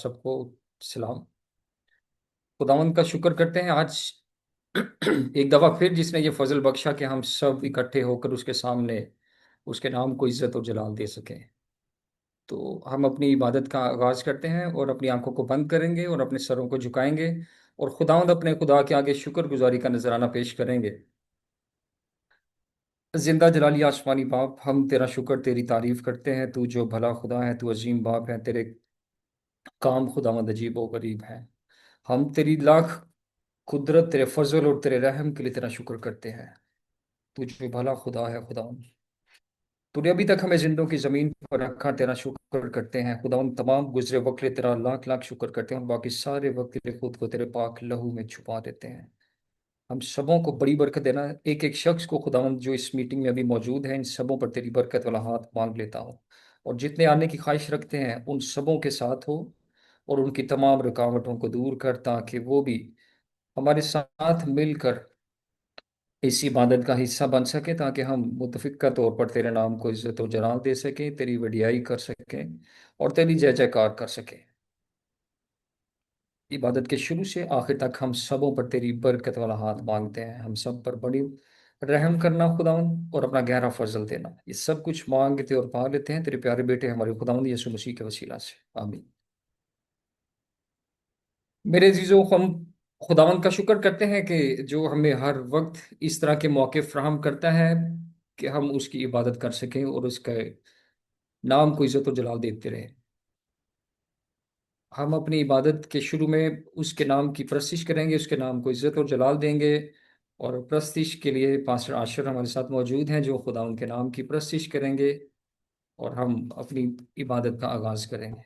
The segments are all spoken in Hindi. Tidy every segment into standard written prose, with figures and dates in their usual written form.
सबको सलाम। खुदावंद का शुक्र करते हैं आज एक दफा फिर जिसने ये फजल बख्शा कि हम सब इकट्ठे होकर उसके सामने उसके नाम को इज्जत और जलाल दे सकें। तो हम अपनी इबादत का आगाज करते हैं और अपनी आंखों को बंद करेंगे और अपने सरों को झुकाएंगे और खुदावंद अपने खुदा के आगे शुक्रगुजारी का नजराना पेश करेंगे। जिंदा जलाली आसमानी बाप, हम तेरा शुक्र तेरी तारीफ करते हैं। तू जो भला खुदा है, तू अजीम बाप है, तेरे काम खुदावंद अजीब व गरीब है। हम तेरी लाख कुदरत, तेरे फजल और तेरे रहम के लिए तेरा शुक्र करते हैं। तू जो भला खुदा है खुदावन, तूने अभी तक हमें जिंदों की जमीन पर रखा, तेरा शुक्र करते हैं खुदावन। तमाम गुजरे वक्त लिए तेरा लाख लाख शुक्र करते हैं और बाकी सारे वक्त के लिए खुद को तेरे पाक लहू में छुपा देते हैं। हम सबों को बड़ी बरकत देना। एक एक शख्स को खुदावन जो इस मीटिंग में अभी मौजूद है, इन सबों पर तेरी बरकत वाला हाथ मांग लेता हूँ। और जितने आने की ख्वाहिश रखते हैं उन सबों के साथ हो और उनकी तमाम रुकावटों को दूर कर, ताकि वो भी हमारे साथ मिलकर इस इबादत का हिस्सा बन सके, ताकि हम मुतफिका तौर पर तेरे नाम को इज्जत और जलाल दे सकें, तेरी वडियाई कर सकें और तेरी जय जयकार कर सकें। इबादत के शुरू से आखिर तक हम सबों पर तेरी बरकत वाला हाथ मांगते हैं। हम सब पर बड़ी रहम करना खुदावन, और अपना गहरा फजल देना। ये सब कुछ मांगते और पा लेते हैं तेरे प्यारे बेटे हमारे खुदावन यीशु मसीह के वसीला से, आमीन। मेरे अजीजों, हम खुदावंद का शुक्र करते हैं कि जो हमें हर वक्त इस तरह के मौके फ्राहम करता है कि हम उसकी इबादत कर सकें और उसके नाम को इज्जत और जलाल देते रहें। हम अपनी इबादत के शुरू में उसके नाम की प्रस्तिश करेंगे, उसके नाम को इज्जत और जलाल देंगे। और प्रस्तिश के लिए पास्टर आशिर हमारे साथ मौजूद हैं जो खुदा उनके नाम की प्रस्तिश करेंगे और हम अपनी इबादत का आगाज करेंगे।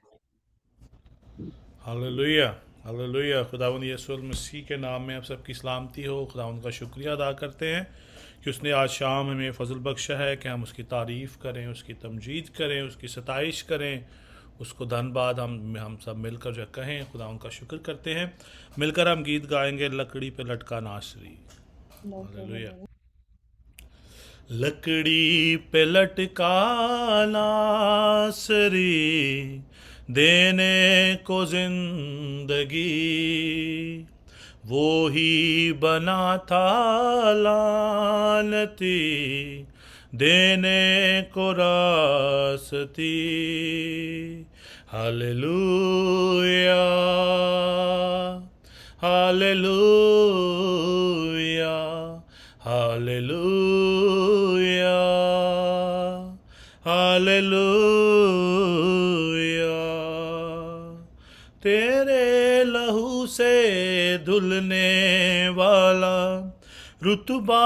हालेलुया। हालेलुया। खुदावंद यीशु मसीह के नाम में आप सबकी सलामती हो। खुदावंद का शुक्रिया अदा करते हैं कि उसने आज शाम हमें फजल बख्शा है कि हम उसकी तारीफ़ करें, उसकी तमजीद करें, उसकी सताइश करें, उसको धन्यवाद हम सब मिलकर जो कहें। खुदावंद का शुक्र करते हैं। मिलकर हम गीत गाएंगे, लकड़ी पे लटका नासरी। हालेलुया। लकड़ी पे लटका नासरी, देने को जिंदगी, वो ही बना था लानती, देने को रास्ती। हालेलुया। हालेलुया। हालेलुया। हालेलुया। तेरे लहू से धुलने वाला रुतबा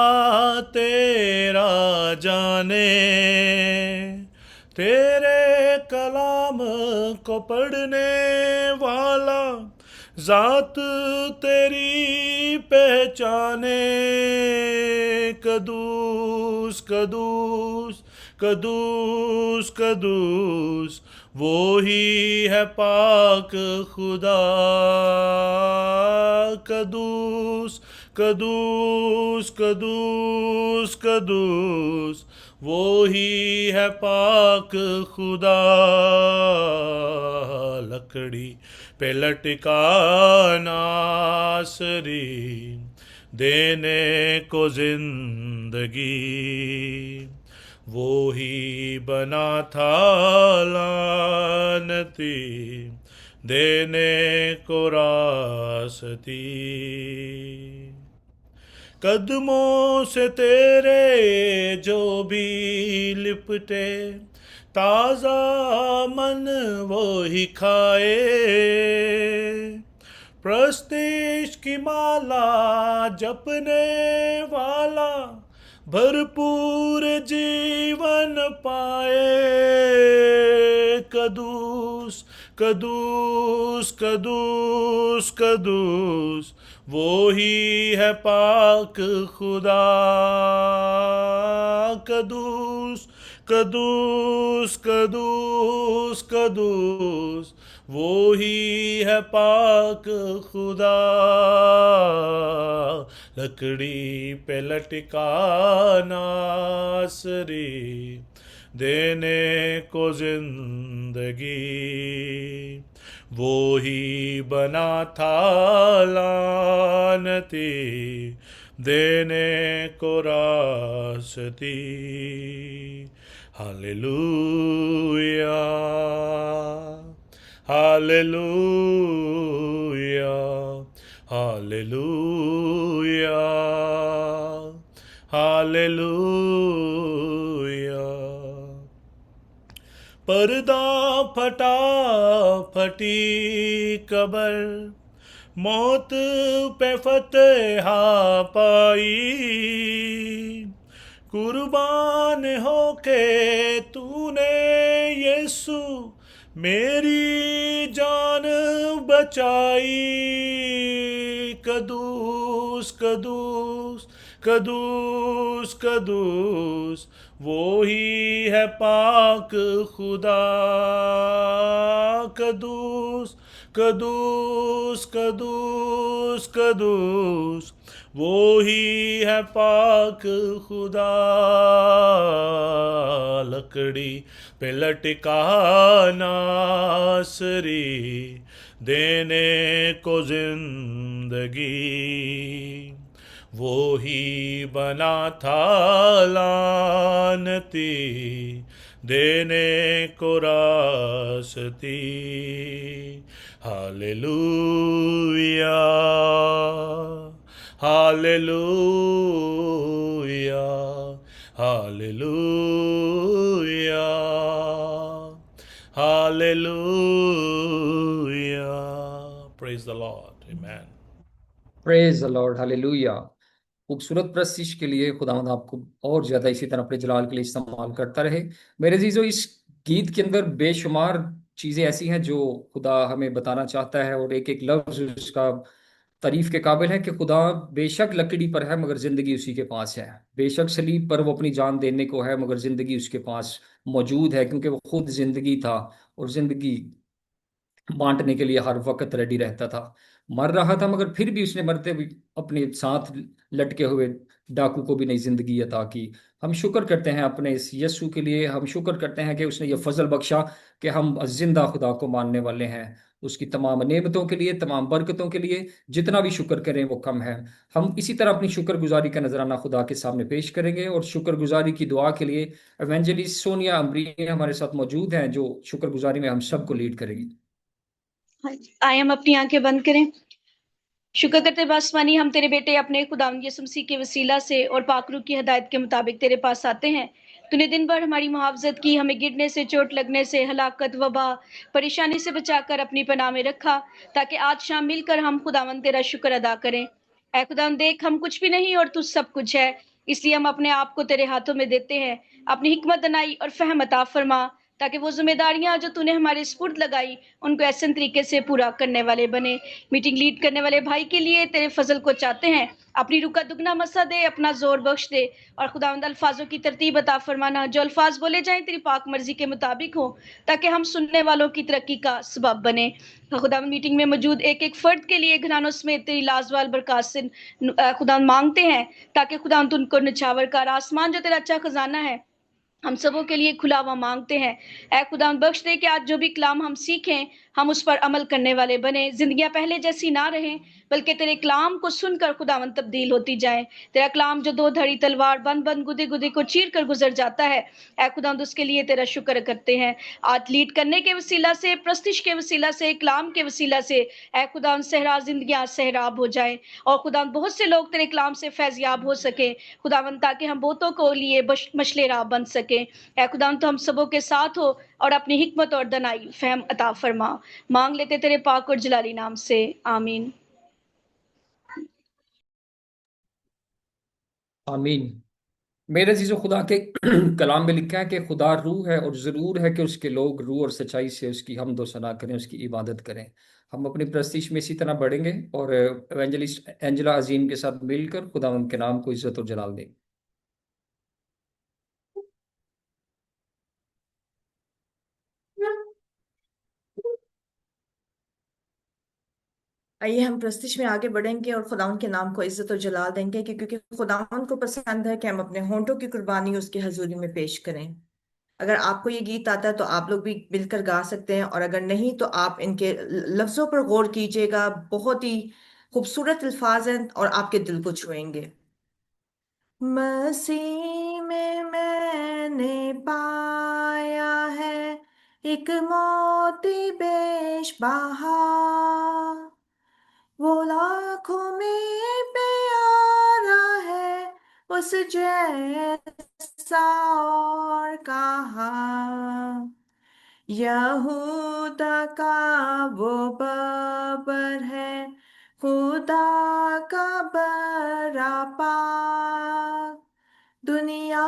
तेरा जाने, तेरे कलाम को पढ़ने वाला जात तेरी पहचाने। कदूस कदूस कदूस कदूस, वो ही है पाक खुदा। कदूस कदूस कदूस कदूस, वो ही है पाक खुदा। लकड़ी पे लटका नासरी, देने को जिंदगी, वो ही बना था लानती, देने को रास्ती। कदमों से तेरे जो भी लिपटे, ताजा मन वो ही खाए। प्रस्तिश की माला जपने वाला भरपूर जीवन पाए। कदूस कदूस कदूस कदूस, वो ही है पाक खुदा। कदूस कदूस कदूस कदूस, वो ही है पाक खुदा। लकड़ी पे लटका नासरी, देने को जिंदगी, वो ही बना था लानती देने को रास्ती। Hallelujah, hallelujah, hallelujah, hallelujah. पर्दा फटा, फटी कबर, मौत पे फतह पाई। कुर्बान होके तूने यीशु मेरी जान बचाई। कदूस कदूस कदूस कदूस वो ही है पाक खुदा। कदूस कदूस कदूस कदूस वो ही है पाक खुदा। लकड़ी पे लटका नासरी देने को जिंदगी। वो ही बना था लानती देने को रास्ती। Hallelujah, hallelujah, hallelujah, hallelujah. Praise the Lord, amen. Praise the Lord, hallelujah. खूबसूरत प्रस्तुति के लिए खुदावंद आपको और ज्यादा इसी तरह अपने जलाल के लिए इस्तेमाल करता रहे। मेरे अजीजों, इस गीत के अंदर बेशुमार चीजें ऐसी हैं जो खुदा हमें बताना चाहता है, और एक एक लफ्ज उसका तारीफ के काबिल है कि खुदा बेशक लकड़ी पर है मगर जिंदगी उसी के पास है। बेशक सलीब पर वो अपनी जान देने को है मगर जिंदगी उसके पास मौजूद है, क्योंकि वो खुद जिंदगी था और जिंदगी बांटने के लिए हर वक्त रेडी रहता था। मर रहा था मगर फिर भी उसने मरते हुए अपने साथ लटके हुए डाकू को भी नई जिंदगी अता की। हम शुक्र करते हैं अपने इस यस्सु के लिए। हम शुक्र करते हैं कि उसने ये फजल बख्शा कि हम जिंदा खुदा को मानने वाले हैं। उसकी तमाम नेमतों के लिए, तमाम बरकतों के लिए जितना भी शुक्र करें वो कम है। हम इसी तरह अपनी शुक्रगुजारी का नजराना खुदा के सामने पेश करेंगे, और शुक्रगुजारी की दुआ के लिए एवेंजलिस्ट सोनिया अम्बरी हमारे साथ मौजूद हैं, जो शुक्रगुजारी में हम सबको लीड करेगी। आए हम अपनी आंखें बंद करें। शुक्र करते बासमानी, हम तेरे बेटे अपने खुदावंद यीशु मसीह के वसीला से और पाकरू की हदायत के मुताबिक तेरे पास आते हैं। तूने दिन भर हमारी मुहावजत की, हमें गिरने से, चोट लगने से, हलाकत, वबा, परेशानी से बचाकर अपनी पनाह में रखा, ताकि आज शाम मिलकर हम खुदावंद तेरा शुक्र अदा करें। ऐ खुदावंद, देख हम कुछ भी नहीं और तू सब कुछ है, इसलिए हम अपने आप को तेरे हाथों में देते हैं। अपनी हिकमत, दनाई और फहम अता फरमा, ताकि वो जिम्मेदारियां जो तूने हमारे स्पुर्द लगाई उनको ऐसे तरीके से पूरा करने वाले बने। मीटिंग लीड करने वाले भाई के लिए तेरे फजल को चाहते हैं, अपनी रूह का दुगना मसा दे, अपना जोर बख्श दे, और खुदावंद अल्फाजों की तरतीब अता फरमाना, जो अल्फाज बोले जाएं तेरी पाक मर्जी के मुताबिक हो, ताकि हम सुनने वालों की तरक्की का सबब बने। खुदावंद मीटिंग में मौजूद एक एक फर्द के लिए घरानों समेत तेरी लाजवाल बरकत से खुदावंद मांगते हैं, ताकि खुदावंद उनको निछावर कर आसमान जो तेरा अच्छा खजाना है हम सबों के लिए खुला हुआ मांगते हैं। ऐ खुदावंद बख्श दे कि आज जो भी कलाम हम सीखें हम उस पर अमल करने वाले बने, जिंदगियां पहले जैसी ना रहें, बल्कि तेरे कलाम को सुनकर खुदावंद तब्दील होती जाए। तेरा कलाम जो दो धड़ी तलवार बंद बंद गुदे गुदे को चीर कर गुजर जाता है, ऐ खुदावंद उसके लिए तेरा शुक्र करते हैं। आज लीड करने के वसीला से, प्रस्तिश के वसीला से, कलाम के वसीला से, ऐ खुदावंद सहरा जिंदगियां सहराब हो जाएं, और खुदावंद बहुत से लोग तेरे कलाम से फैजियाब हो सके खुदावंद, ताकि हम बहुतों को लिए मशले राह बन सके। ऐ खुदावंद तो हम सबों के साथ हो और अपनी हिकमत और दनाई फहम अता फरमा। मांग लेते तेरे पाक और जलाली नाम से, आमीन। आमीन। मेरे चीज़ों, खुदा के कलाम में लिखा है कि खुदा रूह है और ज़रूर है कि उसके लोग रूह और सच्चाई से उसकी हमदो और सना करें, उसकी इबादत करें। हम अपनी प्रस्तिश में इसी तरह बढ़ेंगे और एवेंजलिस्ट एंजेला अजीम के साथ मिलकर खुदा उनके नाम को इज्जत और जलाल देंगे। आइए हम प्रस्तिश में आगे बढ़ेंगे और खुदाउन के नाम को इज्जत और जलाल देंगे, क्योंकि खुदाउन को पसंद है कि हम अपने होंठों की कुर्बानी उसकी हजूरी में पेश करें। अगर आपको ये गीत आता है तो आप लोग भी मिलकर गा सकते हैं, और अगर नहीं तो आप इनके लफ्जों पर गौर कीजिएगा। बहुत ही खूबसूरत अल्फाज हैं और आपके दिल को छुएंगे। मसीह में मैंने पाया है एक मोती बेश बहा, वो लाखों में प्यारा है उस जैसा और कहा। यहूदा का वो बबर है, खुदा का बड़ा पाक, दुनिया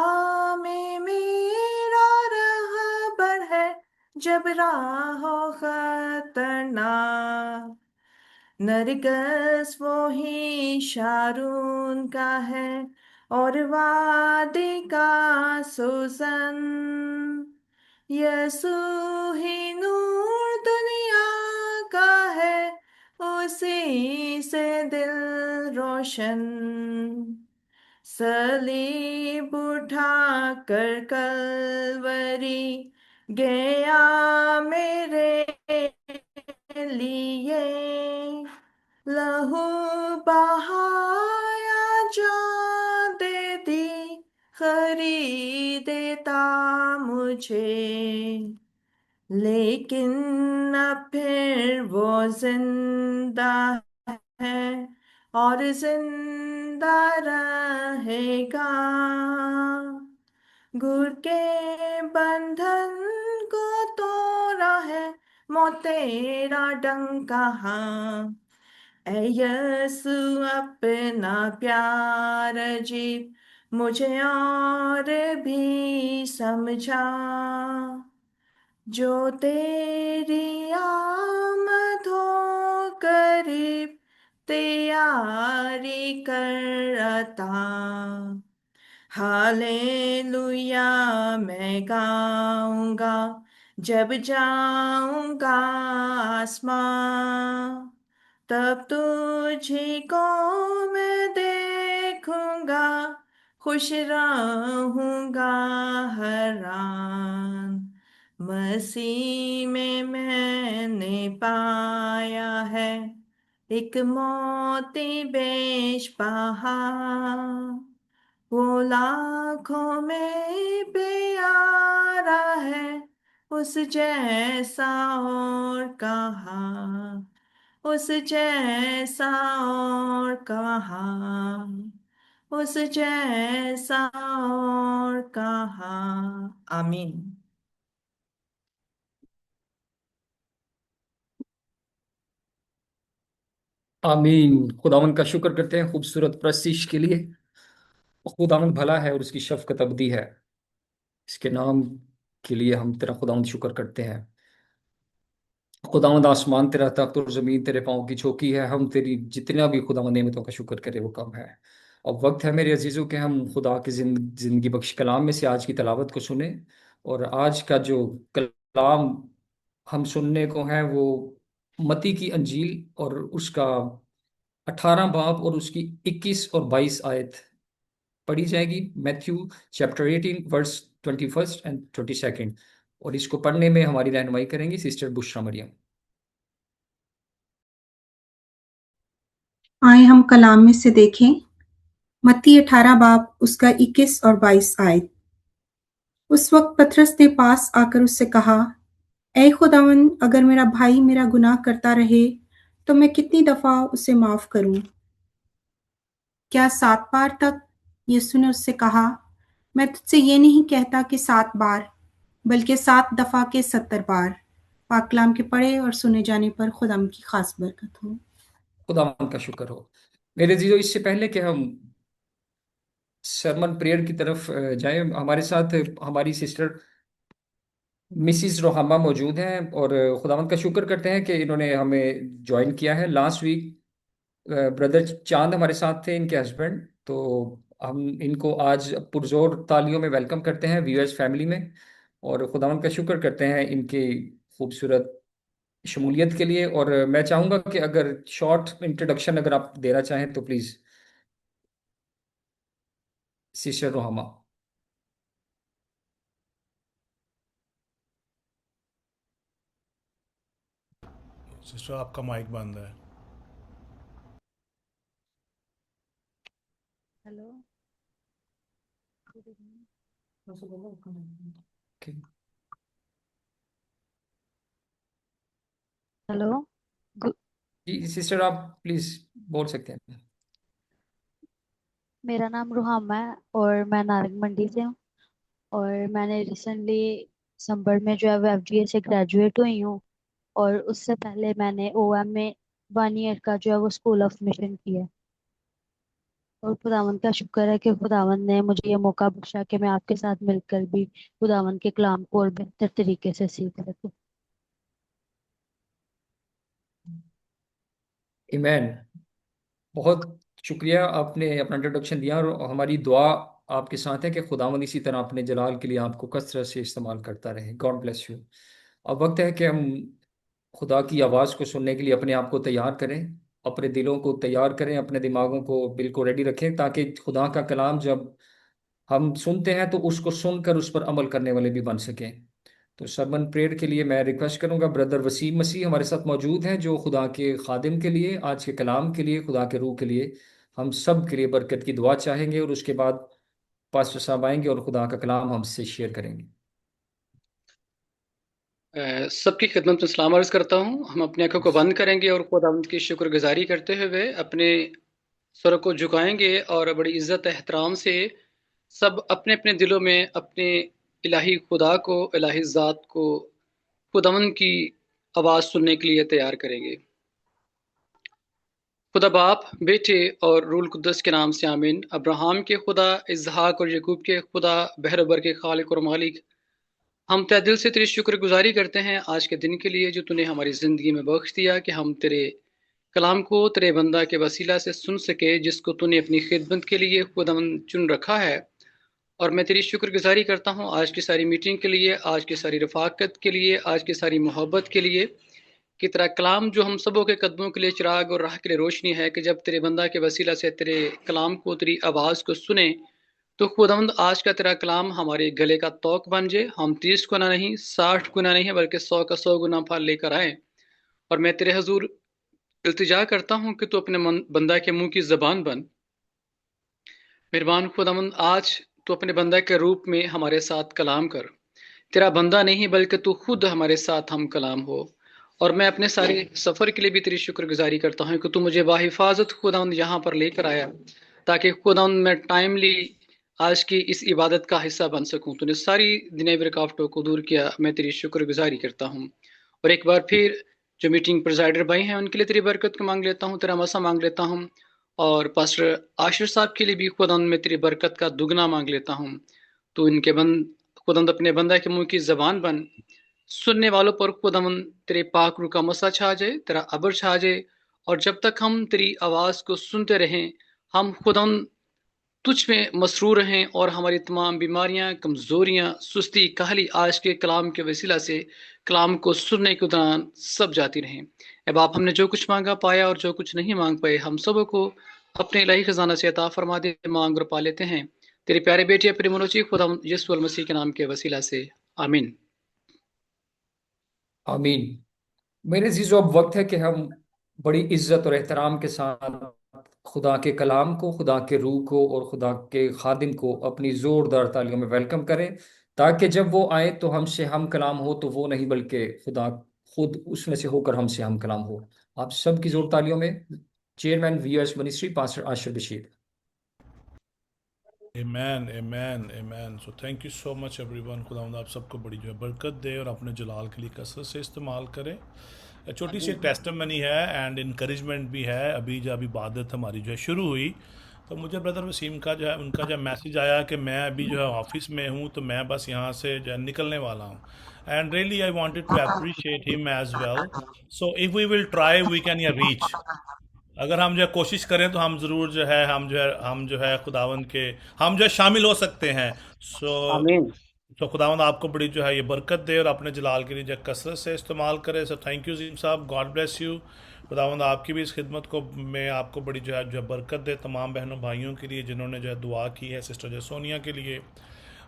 में मेरा रहबर है जब राह हो खतरनाक। नरगस वो ही शारून का है और वादी का सुसन, यसू ही नूर दुनिया का है, उसी से दिल रोशन। सलीब उठा कर कलवरी गया मेरे लिए, लहू बहाया जान दे दी, खरीदेता मुझे। लेकिन अब फिर वो जिंदा है और जिंदा रहेगा, गुर के बंधन को तोड़ा है मौत तेरा डंक कहाँ। ऐ यीशु अपना प्यार अजीब मुझे और भी समझा, जो तेरी आमद हो करीब तैयारी करता। हालेलुया मैं गाऊंगा जब जाऊंगा आसमां, तब तुझी को मैं देखूंगा, खुश रहूंगा हरान। मसीह में मैंने पाया है एक मोती बेश बहा, वो लाखों में प्यारा है उस जैसा और कहा, उस जैसा और कहा, उस जैसा और कहा। आमीन। आमीन। खुदावन का शुक्र करते हैं खूबसूरत प्रस्तिश के लिए। खुदावन भला है और उसकी शफकत अबदी है। इसके नाम के लिए हम तेरा खुदावन शुक्र करते हैं। खुदावंद आसमान तेरा तख्त और जमीन तेरे पाँव की चौकी है। हम तेरी जितना भी खुदावंद नेमतों का शुक्र करें वो कम है। अब वक्त है मेरे अजीजों के हम खुदा की जिंदगी बख्श कलाम में से आज की तलावत को सुने। और आज का जो कलाम हम सुनने को है वो मती की अंजील और उसका 18 बाब और उसकी 21 और 22 आयत पढ़ी जाएगी। Matthew chapter 18 verse 21 and 22। और इसको पढ़ने में हमारी रहनुमाई करेंगी सिस्टर बुशरा मरियम। आए हम कलाम में से देखें मत्ती 18 बाब उसका 21 और 22 आयत। उस वक्त पतरस ने पास आकर उससे कहा, ऐ खुदावन, अगर मेरा भाई मेरा गुनाह करता रहे तो मैं कितनी दफा उसे माफ करूं? क्या 7 बार तक? यीशु ने उससे कहा, मैं तुझसे ये नहीं कहता कि 7 बार, बल्कि 7 दफा के 70 बार। पाकलाम के पढ़े और सुने जाने पर खुदाम की खास बरकत हो। खुदावन का शुक्र हो। मेरे जीजो, इससे पहले कि हम सरमन प्रेयर की तरफ जाएं, हमारे साथ हमारी सिस्टर मिसिस रोहामा मौजूद हैं। और खुदावन का शुक्र करते हैं कि इन्होंने हमें ज्वाइन किया है। लास्ट वीक ब्रदर चांद हमारे साथ थे, इनके हस्बैंड। तो हम इनको आज पुरजोर तालियों में वेलकम करते हैं व्यूअर्स फैमिली में। और खुदावन का शुक्र करते हैं इनकी खूबसूरत शमूलियत के लिए। और मैं चाहूँगा कि अगर शॉर्ट इंट्रोडक्शन अगर आप देना चाहें तो प्लीज़ सिस्टर रोहामा। सिस्टर आपका माइक बंद है। Hello, good evening. Okay. Hello, गु- जी सिस्टर आप प्लीज बोल सकते हैं। मेरा नाम रुहामा है और मैं नारंग मंडी से हूँ। और मैंने रिसेंटली दिसंबर में जो है वो एफजीए से ग्रेजुएट हुई हूँ। और उससे पहले मैंने ओएम में 1 ईयर का जो है वो स्कूल ऑफ मिशन किया है। और खुदावंद का शुक्र है कि खुदावंद ने मुझे ये मौका बख्शा कि मैं आपके साथ मिलकर भी खुदावंद के कलाम को और बेहतर तरीके से सीख सकूँ। ईमैन। बहुत शुक्रिया आपने अपना इंट्रोडक्शन दिया और हमारी दुआ आपके साथ है कि खुदावंद इसी तरह अपने जलाल के लिए आपको कसरत से इस्तेमाल करता रहे। God bless you. अब वक्त है कि हम खुदा की आवाज़ को सुनने के लिए अपने आप को तैयार करें, अपने दिलों को तैयार करें, अपने दिमागों को बिल्कुल रेडी रखें, ताकि खुदा का कलाम जब हम सुनते हैं तो उसको सुनकर उस पर अमल करने वाले भी बन सकें। तो सरमन प्रेयर के लिए मैं रिक्वेस्ट करूंगा, ब्रदर वसीम मसीह हमारे साथ मौजूद हैं, जो खुदा के खादिम के लिए, आज के कलाम के लिए, खुदा के रूह के लिए हम सब के लिए बरकत की दुआ चाहेंगे, और उसके बाद पास्टर साहब आएंगे और खुदा का कलाम हमसे शेयर करेंगे। सबकी खिदमत में सलाम अर्ज़ करता हूँ। हम अपनी आंखों को बंद करेंगे और खुदावंद की शुक्रगुजारी करते हुए अपने सरों को झुकाएंगे और बड़ी इज्जत एहतराम से सब अपने अपने दिलों में अपने इलाही खुदा को, इलाही ज़ात को, खुदावंद की आवाज़ सुनने के लिए तैयार करेंगे। खुदा बाप, बेटे और रूल कुद्दस के नाम से आमीन। अब्राहम के खुदा, इसहाक और यकूब के खुदा, बहरबर के खालिक और मालिक, हम तहे दिल से तेरी शुक्रगुजारी करते हैं आज के दिन के लिए जो तूने हमारी ज़िंदगी में बख्श दिया कि हम तेरे कलाम को तेरे बंदा के वसीला से सुन सके, जिसको तूने अपनी खिदमत के लिए खुदावंद चुन रखा है। और मैं तेरी शुक्रगुजारी करता हूँ आज की सारी मीटिंग के लिए, आज की सारी रफाकत के लिए, आज की सारी मोहब्बत के लिए, कि तेरा कलाम जो हम सबों के कदमों के लिए चिराग और राह के लिए रोशनी है, कि जब तेरे बंदा के वसीला से तेरे कलाम को, तेरी आवाज़ को सुने, तो खुदावंद आज का तेरा कलाम हमारे गले का तोक बन जाए। हम 30 गुना नहीं, 60 गुना नहीं, बल्कि 100 का 100 गुना फल लेकर आए। और मैं तेरे हजूर इल्तिजा करता हूँ कि तू अपने बंदा के मुंह की जबान बन। मेहरबान खुदावंद, आज तू अपने बंदा के रूप में हमारे साथ कलाम कर। तेरा बंदा नहीं बल्कि तू खुद हमारे साथ हम कलाम हो। और मैं अपने सारे सफ़र के लिए भी तेरी शुक्रगुजारी करता हूँ कि तू मुझे बाहिफाजत खुदावंद यहाँ पर लेकर आया, ताकि खुदावंद मैं टाइमली आज की इस इबादत का हिस्सा बन सकूं। तूने सारी दिनें रुकावटों को दूर किया, मैं तेरी शुक्रगुजारी करता हूँ। और एक बार फिर जो मीटिंग प्रिजाइडर भाई हैं उनके लिए तेरी बरकत को मांग लेता हूँ, तेरा मसा मांग लेता हूँ। और पास्टर आशिर साहब के लिए भी खुदावंद मैं तेरी बरकत का दुगना मांग लेता हूँ। तो इनके खुदावंद अपने बंदा के मुंह की जबान बन। सुनने वालों पर खुदावंद तेरे पाक रूह का मसा छा जाए, तेरा अबर छा जाए। और जब तक हम तेरी आवाज़ को सुनते रहें, हम खुदावंद तुझ में मसरूर रहें और हमारी तमाम बीमारियां, कमजोरियां, सुस्ती, काहली आज के कलाम के वसीला से कलाम को सुनने के दौरान सब जाती रहें। ए बाप, हमने जो कुछ मांगा पाया और जो कुछ नहीं मांग पाए, हम सबों को अपने इलाही खजाना से अता फरमा दे। मांग और पा लेते हैं तेरे प्यारे बेटे अपने मनोची खुदा यीशु अल मसीह के नाम के वसीला से, आमीन। आमीन। मेरे अजीजों, अब वक्त है कि हम बड़ी इज्जत और एहतराम के साथ खुदा के कलाम को, खुदा के रूह को और खुदा के खादिम को अपनी जोरदार तालियों में वेलकम करें, ताकि जब वो आए तो हमसे हम कलाम हो, तो वो नहीं बल्कि खुदा खुद उसमें से होकर हमसे हम कलाम हो। आप सबकी जोर तालियों में chairman VS ministry pastor Ashir Bashir. आमेन, आमेन, आमेन। So thank you so much everyone. खुदावंद आप सबको बड़ी जो है बरकत दे और अपने जलाल के लिए कसरत से इस्तेमाल करें। छोटी सी एक टेस्टमनी है एंड इनकरेजमेंट भी है। अभी जब इबादत हमारी जो है शुरू हुई, तो मुझे ब्रदर वसीम का जो है उनका जब मैसेज आया कि मैं अभी जो है ऑफिस में हूँ, तो मैं बस यहाँ से जो है निकलने वाला हूँ। And really I wanted to appreciate him as well. So if we will try we can या रीच। अगर हम जो है कोशिश करें तो हम ज़रूर जो है हम जो है खुदावंद के हम जो है शामिल हो सकते हैं। सो आमीन। तो खुदावंद आपको बड़ी जो है ये बरकत दे और अपने जलाल के लिए जो है कसरत से इस्तेमाल करे। सो थैंक यू जीम साहब, गॉड ब्लेस यू। खुदावंद आपकी भी इस खिदमत को में आपको बड़ी जो है बरकत दे। तमाम बहनों भाइयों के लिए जिन्होंने जो है दुआ की है, सिस्टर जो सोनिया के लिए,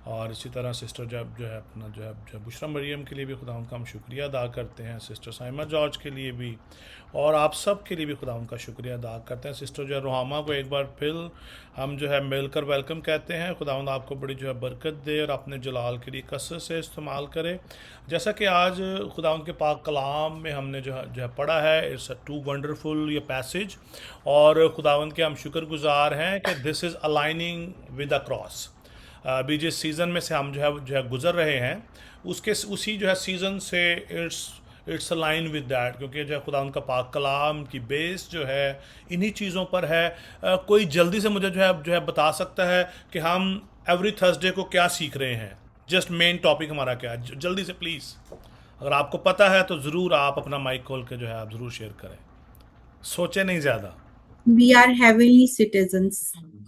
और इसी तरह सिस्टर जब जो है अपना जो है बुशरा मरियम के लिए भी खुदा उनका हम शुक्रिया अदा करते हैं, सिस्टर साइमा जॉर्ज के लिए भी, और आप सब के लिए भी खुदा उनका शुक्रिया अदा करते हैं। सिस्टर जो है रुहामा को एक बार फिर हम जो है मिलकर वेलकम कहते हैं। खुदावंद आपको बड़ी जो है बरकत दे और अपने जलाल के लिए कसरत से इस्तेमाल करे। जैसा कि आज खुदावंद के पाक कलाम में हमने जो है पढ़ा है, इट्स अ टू वंडरफुल ये पैसेज, और खुदावंद के हम शुक्रगुजार हैं कि this is aligning with the cross. अभी जिस सीज़न में से हम जो है गुज़र रहे हैं, उसके उसी जो है सीज़न से इट्स अलाइन विद दैट, क्योंकि जो है खुदा उनका पाक कलाम की बेस जो है इन्हीं चीज़ों पर है। कोई जल्दी से मुझे जो है बता सकता है कि हम एवरी थर्सडे को क्या सीख रहे हैं, जस्ट मेन टॉपिक हमारा क्या है, जल्दी से प्लीज़। अगर आपको पता है तो ज़रूर आप अपना माइक खोल के जो है आप ज़रूर शेयर करें, सोचे नहीं ज़्यादा। We are heavenly citizens.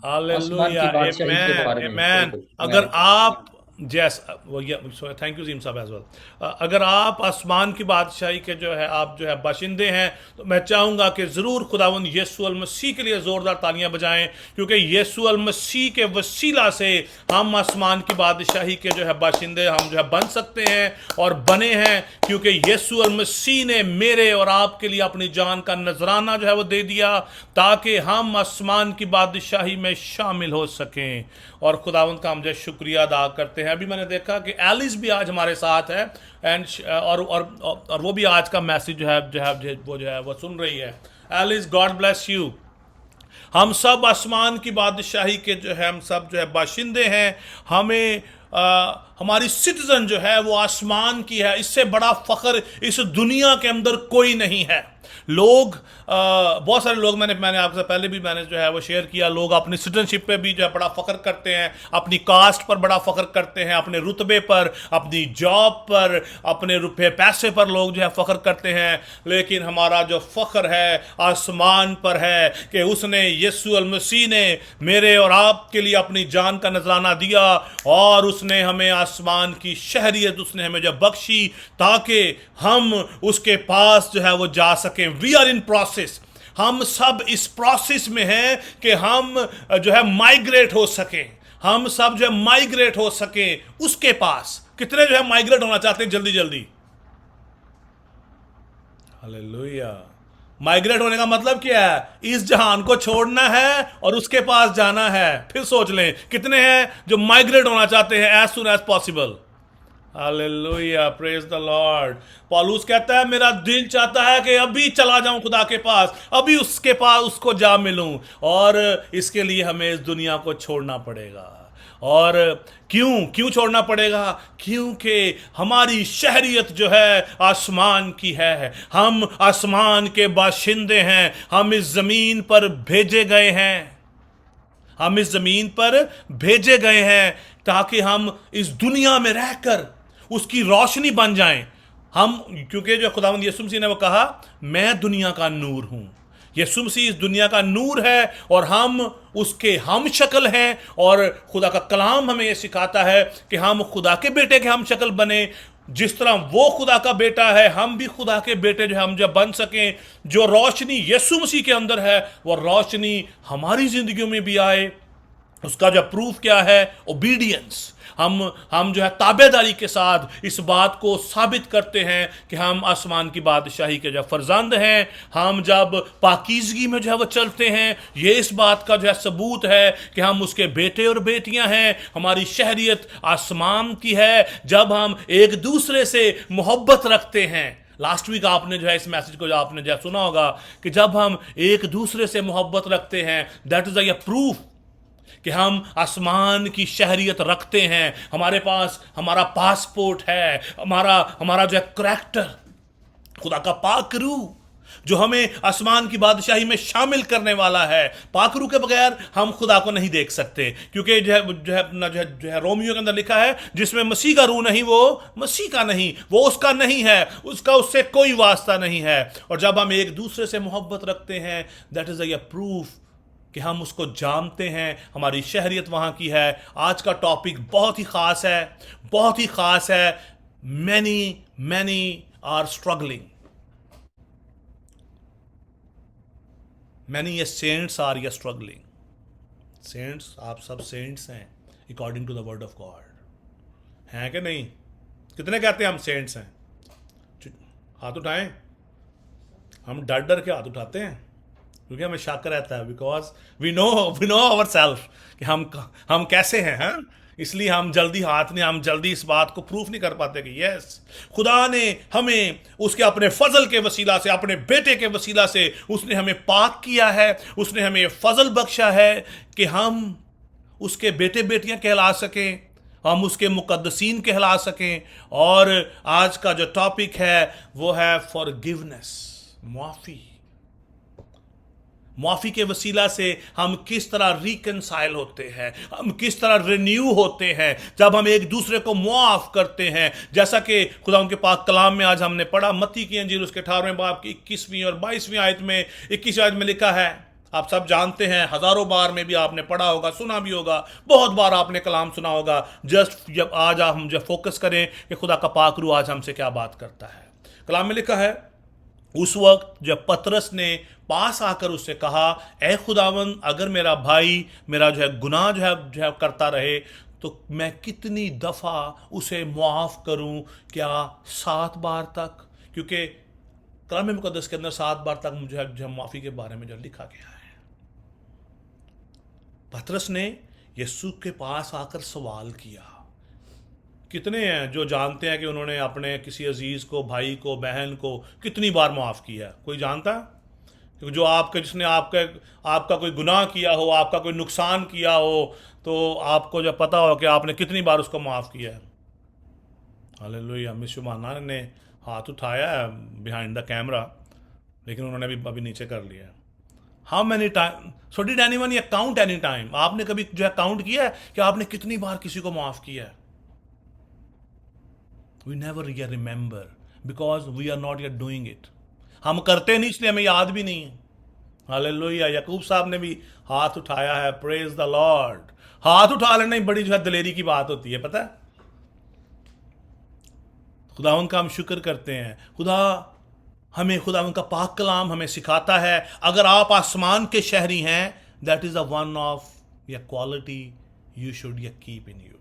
आसमान की हालेलुया, बादशाही के आमेन, बारे में आमेन। बिल्कुल अगर आप थैंक यू जीम साहब एज वेल। अगर आप आसमान की बादशाही के जो है आप जो है बाशिंदे हैं, तो मैं चाहूँगा कि ज़रूर खुदावंद यीशु अल मसीह के लिए ज़ोरदार तालियां बजाएं, क्योंकि यीशु अल मसीह के वसीला से हम आसमान की बादशाही के जो है बाशिंदे हम जो है बन सकते हैं और बने हैं, क्योंकि यीशु अल मसीह ने मेरे और आपके लिए अपनी जान का नजराना जो है वो दे दिया, ताकि हम आसमान की बादशाही में शामिल हो सकें। और खुदावंद का हम जो शुक्रिया अदा करते हैं। अभी मैंने देखा कि एलिस भी आज हमारे साथ है, एंड और वो भी आज का मैसेज जो है वो सुन रही है। Alice, God bless you. हम सब आसमान की बादशाही के जो है हम सब जो है बाशिंदे हैं। हमें हमारी सिटीजन जो है वो आसमान की है। इससे बड़ा फख्र इस दुनिया के अंदर कोई नहीं है। लोग बहुत सारे लोग मैंने आपसे पहले भी मैंने जो है वो शेयर किया, लोग अपनी सिटीजनशिप पे भी जो है बड़ा फ़ख्र करते हैं, अपनी कास्ट पर बड़ा फ़ख्र करते हैं, अपने रुतबे पर, अपनी जॉब पर, अपने रुपए पैसे पर लोग जो है फ़ख्र करते हैं। लेकिन हमारा जो फ़ख्र है आसमान पर है कि उसने यीशु अल मसीह ने मेरे और आपके लिए अपनी जान का नजराना दिया, और उसने हमें आसमान की शहरियत उसने हमें जो बख्शी, ताकि हम उसके पास जो है वो जा सकें। We are in process. हम सब इस प्रोसेस में हैं कि हम जो है माइग्रेट हो सकें। हम सब जो है माइग्रेट हो सकें उसके पास। कितने जो है माइग्रेट होना चाहते हैं जल्दी जल्दी? हालेलुया। माइग्रेट होने का मतलब क्या है? इस जहान को छोड़ना है और उसके पास जाना है। फिर सोच लें कितने हैं जो माइग्रेट होना चाहते हैं as soon as possible. Hallelujah, praise the Lord. पौलुस कहता है मेरा दिल चाहता है कि अभी चला जाऊं खुदा के पास, अभी उसके पास उसको जा मिलूं, और इसके लिए हमें इस दुनिया को छोड़ना पड़ेगा। और क्यों छोड़ना पड़ेगा? क्योंकि हमारी शहरियत जो है आसमान की है। हम आसमान के बाशिंदे हैं। हम इस जमीन पर भेजे गए हैं। हम इस जमीन पर भेजे गए हैं ताकि हम इस दुनिया में रहकर उसकी रोशनी बन जाएं। हम, क्योंकि जो खुदावंद यीशु मसीह ने वो कहा मैं दुनिया का नूर हूं। यीशु मसीह इस दुनिया का नूर है और हम उसके हम शक्ल हैं। और खुदा का कलाम हमें यह सिखाता है कि हम खुदा के बेटे के हम शक्ल बने। जिस तरह वो खुदा का बेटा है, हम भी खुदा के बेटे जो हम जब बन सकें, जो रोशनी यीशु मसीह के अंदर है वो रोशनी हमारी जिंदगियों में भी आए। उसका जो प्रूफ क्या है? ओबीडियंस। हम जो है ताबेदारी के साथ इस बात को साबित करते हैं कि हम आसमान की बादशाही के जो फर्जंद हैं। हम जब पाकीज़गी में जो है वो चलते हैं, ये इस बात का जो है सबूत है कि हम उसके बेटे और बेटियां हैं। हमारी शहरियत आसमान की है। जब हम एक दूसरे से मोहब्बत रखते हैं, लास्ट वीक आपने जो है इस मैसेज को जो आपने जो सुना होगा कि जब हम एक दूसरे से मोहब्बत रखते हैं, दैट इज अ प्रूफ कि हम आसमान की शहरियत रखते हैं। हमारे पास हमारा पासपोर्ट है, हमारा जो है करैक्टर, खुदा का पाक रूह जो हमें आसमान की बादशाही में शामिल करने वाला है। पाक रूह के बगैर हम खुदा को नहीं देख सकते, क्योंकि जो है रोमियो के अंदर लिखा है जिसमें मसीह का रूह नहीं वो मसीह का नहीं, वो उसका नहीं है, उसका उससे कोई वास्ता नहीं है। और जब हम एक दूसरे से मोहब्बत रखते हैं, दैट इज अ प्रूफ कि हम उसको जानते हैं। हमारी शहरियत वहाँ की है। आज का टॉपिक बहुत ही ख़ास है, बहुत ही ख़ास है। मैनी आर स्ट्रगलिंग, मैनी ये सेंट्स आर स्ट्रगलिंग। सेंट्स, आप सब सेंट्स हैं according to the word of God. हैं कि नहीं? कितने कहते हैं हम सेंट्स हैं? हाथ उठाएं। हम डर डर के हाथ उठाते हैं क्योंकि हमें शक रहता है, because we know our self कि हम कैसे हैं, हैं? इसलिए हम जल्दी इस बात को प्रूफ नहीं कर पाते कि यस, खुदा ने हमें उसके अपने फजल के वसीला से, अपने बेटे के वसीला से उसने हमें पाक किया है, उसने हमें फजल बख्शा है कि हम उसके बेटे बेटियां कहला सकें, हम उसके मुकद्दसीन कहला सकें। और आज का जो टॉपिक है वो है फॉरगिवनेस, माफी के वसीला से हम किस तरह रिकंसाइल होते हैं, हम किस तरह रिन्यू होते हैं जब हम एक दूसरे को माफ करते हैं। जैसा कि खुदा उनके पाक कलाम में आज हमने पढ़ा, मत्ती की अंजील उसके 18वें बाब की 21वीं और 22वीं आयत में, 21वीं आयत में लिखा है, आप सब जानते हैं, हजारों बार में भी आपने पढ़ा होगा, सुना भी होगा, बहुत बार आपने कलाम सुना होगा। जस्ट जब आज हम जब फोकस करें कि खुदा का पाक रूह आज हमसे क्या बात करता है। कलाम में लिखा है, उस वक्त जब पतरस ने पास आकर उससे कहा, ए खुदावन, अगर मेरा भाई मेरा जो है गुनाह जो है करता रहे तो मैं कितनी दफ़ा उसे मुआफ़ करूं? क्या 7 बार तक? क्योंकि कलाम मुकद्दस के अंदर 7 बार तक मुझे जो माफ़ी के बारे में जो लिखा गया है। पतरस ने यीशु के पास आकर सवाल किया। कितने हैं जो जानते हैं कि उन्होंने अपने किसी अजीज़ को, भाई को, बहन को कितनी बार माफ़ किया? कोई जानता है? क्योंकि जो जिसने आपका कोई गुनाह किया हो, आपका कोई नुकसान किया हो, तो आपको जब पता हो कि आपने कितनी बार उसको माफ़ किया है। हालेलुया। मिस शुमाना ने हाथ उठाया है बिहाइंड द कैमरा, लेकिन उन्होंने अभी नीचे कर लिया है। How many time, so did anyone count any time? आपने कभी जो है काउंट किया है कि आपने कितनी बार किसी को माफ़ किया है? We never yet remember because we are not yet doing it. हम करते नहीं इसलिए हमें याद भी नहीं है। हालेलुया। याकूब साहब ने भी हाथ उठाया है, प्रेज द लॉर्ड। हाथ उठा लेना ही बड़ी जो है दिलेरी की बात होती है, पता है? खुदावन का हम शुक्र करते हैं। खुदावन का पाक कलाम हमें सिखाता है, अगर आप आसमान के शहरी हैं, that is a one of या क्वालिटी यू शुड या कीप इन यू।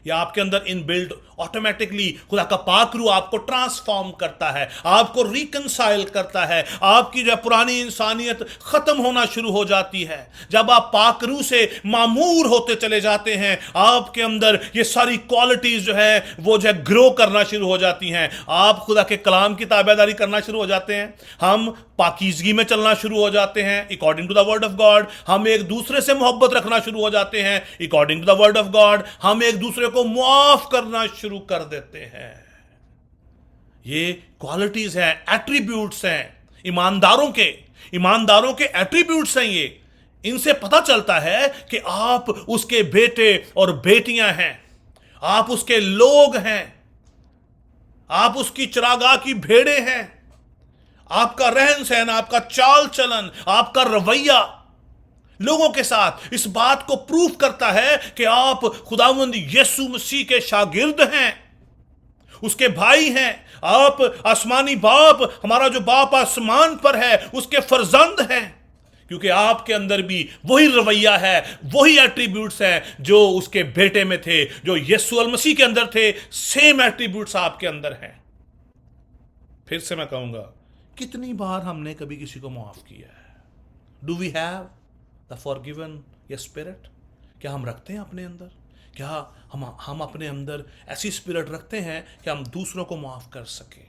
या आपके अंदर इनबिल्ट ऑटोमेटिकली खुदा का पाक रूह आपको ट्रांसफॉर्म करता है, आपको रिकंसाइल करता है। आपकी जो पुरानी इंसानियत खत्म होना शुरू हो जाती है। जब आप पाक रूह से मामूर होते चले जाते हैं, आपके अंदर ये सारी क्वालिटीज जो है वो जो है ग्रो करना शुरू हो जाती हैं। आप खुदा के कलाम की ताबेदारी करना शुरू हो जाते हैं। हम पाकीज़गी में चलना शुरू हो जाते हैं according to the word of God. हम एक दूसरे से मोहब्बत रखना शुरू हो जाते हैं according to the word of God. हम एक दूसरे को माफ करना शुरू कर देते हैं। ये क्वालिटीज हैं, एट्रीब्यूट्स हैं ईमानदारों के एट्रीब्यूट्स हैं ये। इनसे पता चलता है कि आप उसके बेटे और बेटियां हैं, आप उसके लोग हैं, आप उसकी चरागाह की भेड़े हैं। आपका रहन सहन, आपका चाल चलन, आपका रवैया लोगों के साथ इस बात को प्रूफ करता है कि आप खुदावंद यीशु मसीह के शागिर्द हैं, उसके भाई हैं। आप आसमानी बाप, हमारा जो बाप आसमान पर है, उसके फर्जंद हैं, क्योंकि आपके अंदर भी वही रवैया है, वही एट्रीब्यूट्स हैं जो उसके बेटे में थे, जो यीशु मसीह के अंदर थे। सेम एट्रीब्यूट्स आपके अंदर हैं। फिर से मैं कहूंगा, कितनी बार हमने कभी किसी को माफ किया है? Do we have the forgiven या स्पिरिट? क्या हम रखते हैं अपने अंदर? क्या हम अपने अंदर ऐसी स्पिरिट रखते हैं कि हम दूसरों को माफ कर सकें?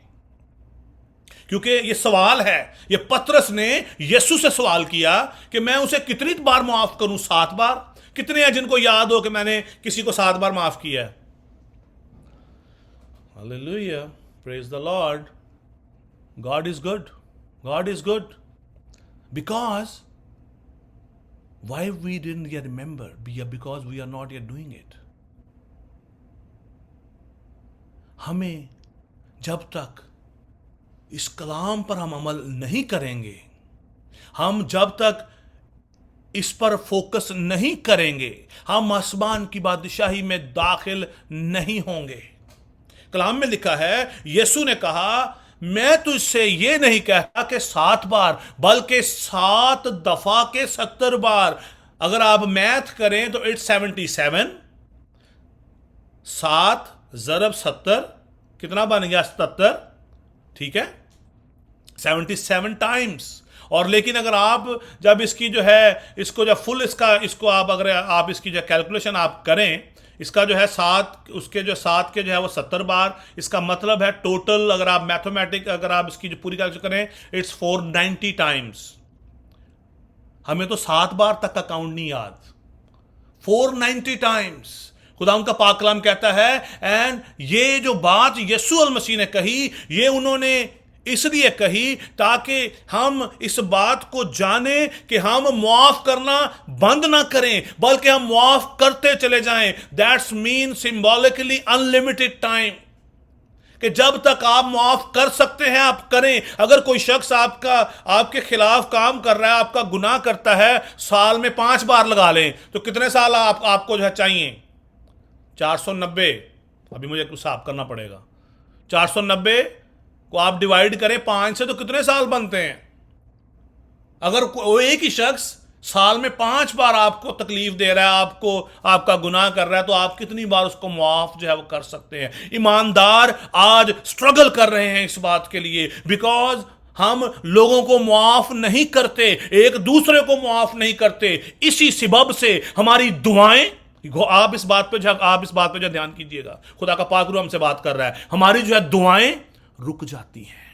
क्योंकि ये सवाल है, ये पतरस ने यीशु से सवाल किया कि मैं उसे कितनी बार माफ करूं? 7 बार? कितने हैं जिनको याद हो कि मैंने किसी को 7 बार माफ किया है? Hallelujah, praise the Lord. God is good. God is good. Because why we didn't yet remember? Because we are not yet doing it. हमें जब तक इस कलाम पर हम अमल नहीं करेंगे, हम जब तक इस पर फोकस नहीं करेंगे, हम आसमान की बादशाही में दाखिल नहीं होंगे। कलाम में लिखा है, यीशु ने कहा, मैं तुझसे ये नहीं कहता कि 7 बार, बल्कि 7 दफा के 70 बार। अगर आप मैथ करें तो इट्स 77। 7 ज़रब 70 कितना बन गया? 77, ठीक है, 77 टाइम्स। और लेकिन अगर आप जब इसकी जो है इसको जब फुल इसको आप अगर आप इसकी जो कैलकुलेशन आप करें, इसका जो है 7 उसके जो 7 के जो है वो 70 बार, इसका मतलब है टोटल अगर आप मैथमेटिक अगर आप इसकी जो पूरी कैलकुलेशन करें, इट्स 490 टाइम्स। हमें तो 7 बार तक का काउंट नहीं याद, 490 टाइम्स खुदा उनका पाक कलाम कहता है। एंड ये जो बात यीशु अल मसीह ने कही, ये उन्होंने इसलिए कही ताकि हम इस बात को जाने कि हम मुआफ करना बंद ना करें, बल्कि हम मुआफ करते चले जाएं। That's mean symbolically unlimited time, कि जब तक आप मुआफ कर सकते हैं आप करें। अगर कोई शख्स आपके खिलाफ काम कर रहा है, आपका गुनाह करता है, साल में 5 बार लगा लें तो कितने साल आपको जो है चाहिए? 490। अभी मुझे कुछ हिसाब करना पड़ेगा। 490 को आप डिवाइड करें 5 से तो कितने साल बनते हैं? अगर एक ही शख्स साल में 5 बार आपको तकलीफ दे रहा है, आपका गुनाह कर रहा है, तो आप कितनी बार उसको मुआफ जो है वो कर सकते हैं? ईमानदार आज स्ट्रगल कर रहे हैं इस बात के लिए, बिकॉज हम लोगों को मुआफ नहीं करते, एक दूसरे को मुआफ नहीं करते। इसी सबब से हमारी दुआएं, आप इस बात पे जो ध्यान कीजिएगा, खुदा का पाक रूह हमसे बात कर रहा है, हमारी जो है दुआएं रुक जाती हैं।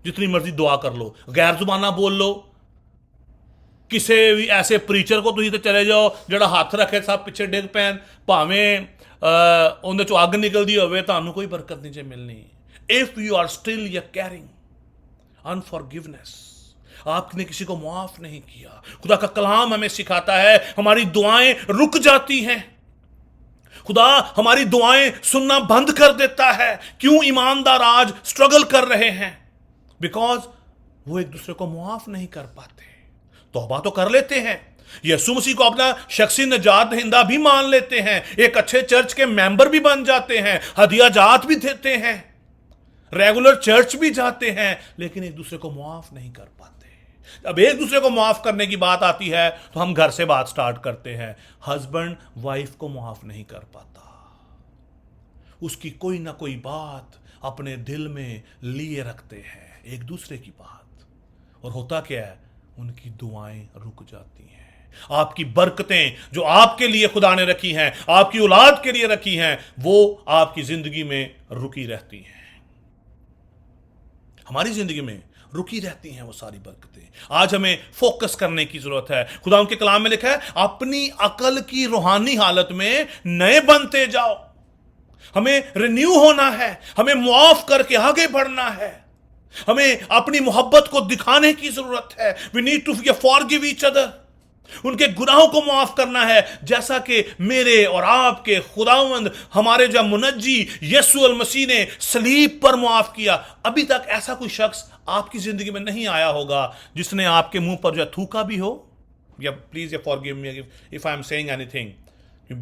जितनी मर्जी दुआ कर लो, गैर जुबाना बोल लो, किसी भी ऐसे प्रीचर को तुम तो चले जाओ ਜਿਹੜਾ ਹੱਥ ਰੱਖੇ ਸਭ ਪਿੱਛੇ ਡਿੱਗ ਪੈਣ, ਭਾਵੇਂ ਉਹਦੇ ਚੋਂ ਅੱਗ ਨਿਕਲਦੀ ਹੋਵੇ, ਤੁਹਾਨੂੰ ਕੋਈ ਬਰਕਤ ਨਹੀਂ ਜੇ ਮਿਲਣੀ। If you are still you carrying unforgiveness, आपने किसी को मुआफ नहीं किया, खुदा का कलाम हमें सिखाता है हमारी दुआएं रुक जाती हैं, खुदा हमारी दुआएं सुनना बंद कर देता है। क्यों ईमानदार आज स्ट्रगल कर रहे हैं? बिकॉज वो एक दूसरे को मुआफ नहीं कर पाते। तौबा तो कर लेते हैं, यीशु मसीह को अपना शख्सी निजात दहिंदा भी मान लेते हैं, एक अच्छे चर्च के मेंबर भी बन जाते हैं, हदिया जात भी देते हैं, रेगुलर चर्च भी जाते हैं, लेकिन एक दूसरे को मुआफ नहीं कर पाते। अब एक दूसरे को मुआफ करने की बात आती है तो हम घर से बात स्टार्ट करते हैं। हस्बैंड वाइफ को मुआफ नहीं कर पाता, उसकी कोई ना कोई बात अपने दिल में लिए रखते हैं, एक दूसरे की बात, और होता क्या है, उनकी दुआएं रुक जाती हैं। आपकी बरकतें जो आपके लिए खुदा ने रखी हैं, आपकी औलाद के लिए रखी हैं, वो आपकी जिंदगी में रुकी रहती हैं, हमारी जिंदगी में रुकी रहती हैं वो सारी बरकतें। आज हमें फोकस करने की जरूरत है। खुदा उनके कलाम में लिखा है, अपनी अकल की रूहानी हालत में नए बनते जाओ। हमें रिन्यू होना है, हमें मुआफ करके आगे बढ़ना है, हमें अपनी मोहब्बत को दिखाने की जरूरत है। We need to forgive each other, उनके गुनाहों को माफ करना है, जैसा कि मेरे और आपके खुदावंद हमारे जो मुनज्जी यीशु अल मसीह ने सलीब पर माफ किया। अभी तक ऐसा कोई शख्स आपकी जिंदगी में नहीं आया होगा जिसने आपके मुंह पर जो थूका भी हो, या प्लीज या forgive me if I am saying anything,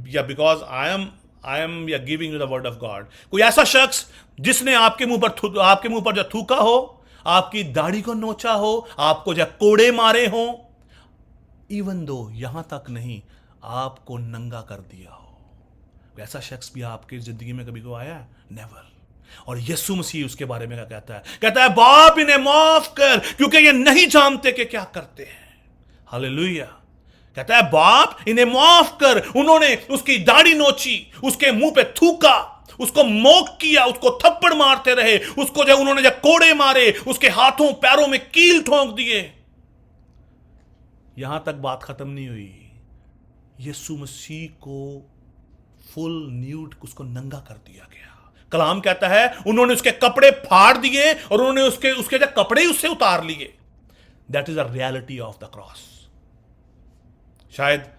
या बिकॉज आई एम या giving you the word of God. कोई ऐसा शख्स जिसने आपके मुंह पर जो थूका हो, आपकी दाढ़ी को नोचा हो, आपको जो कोड़े मारे हो, इवन दो यहां तक नहीं, आपको नंगा कर दिया हो, ऐसा शख्स भी आपकी जिंदगी में कभी को आया? नेवर। और यीशु मसीह उसके बारे में क्या कहता है? कहता है, बाप इन्हें माफ कर क्योंकि ये नहीं जानते कि क्या करते हैं। हालेलुया। कहता है, बाप इन्हें माफ कर। उन्होंने उसकी दाढ़ी नोची, उसके मुंह पे थूका, उसको मोक किया, उसको थप्पड़ मारते रहे, उसको जब उन्होंने जब कोड़े मारे, उसके हाथों पैरों में कील ठोंक दिए। यहां तक बात खत्म नहीं हुई, यीशु मसीह को फुल न्यूड, उसको नंगा कर दिया गया। कलाम कहता है, उन्होंने उसके कपड़े फाड़ दिए और उन्होंने उसके जो कपड़े उससे उतार लिए। That is the reality of the cross. शायद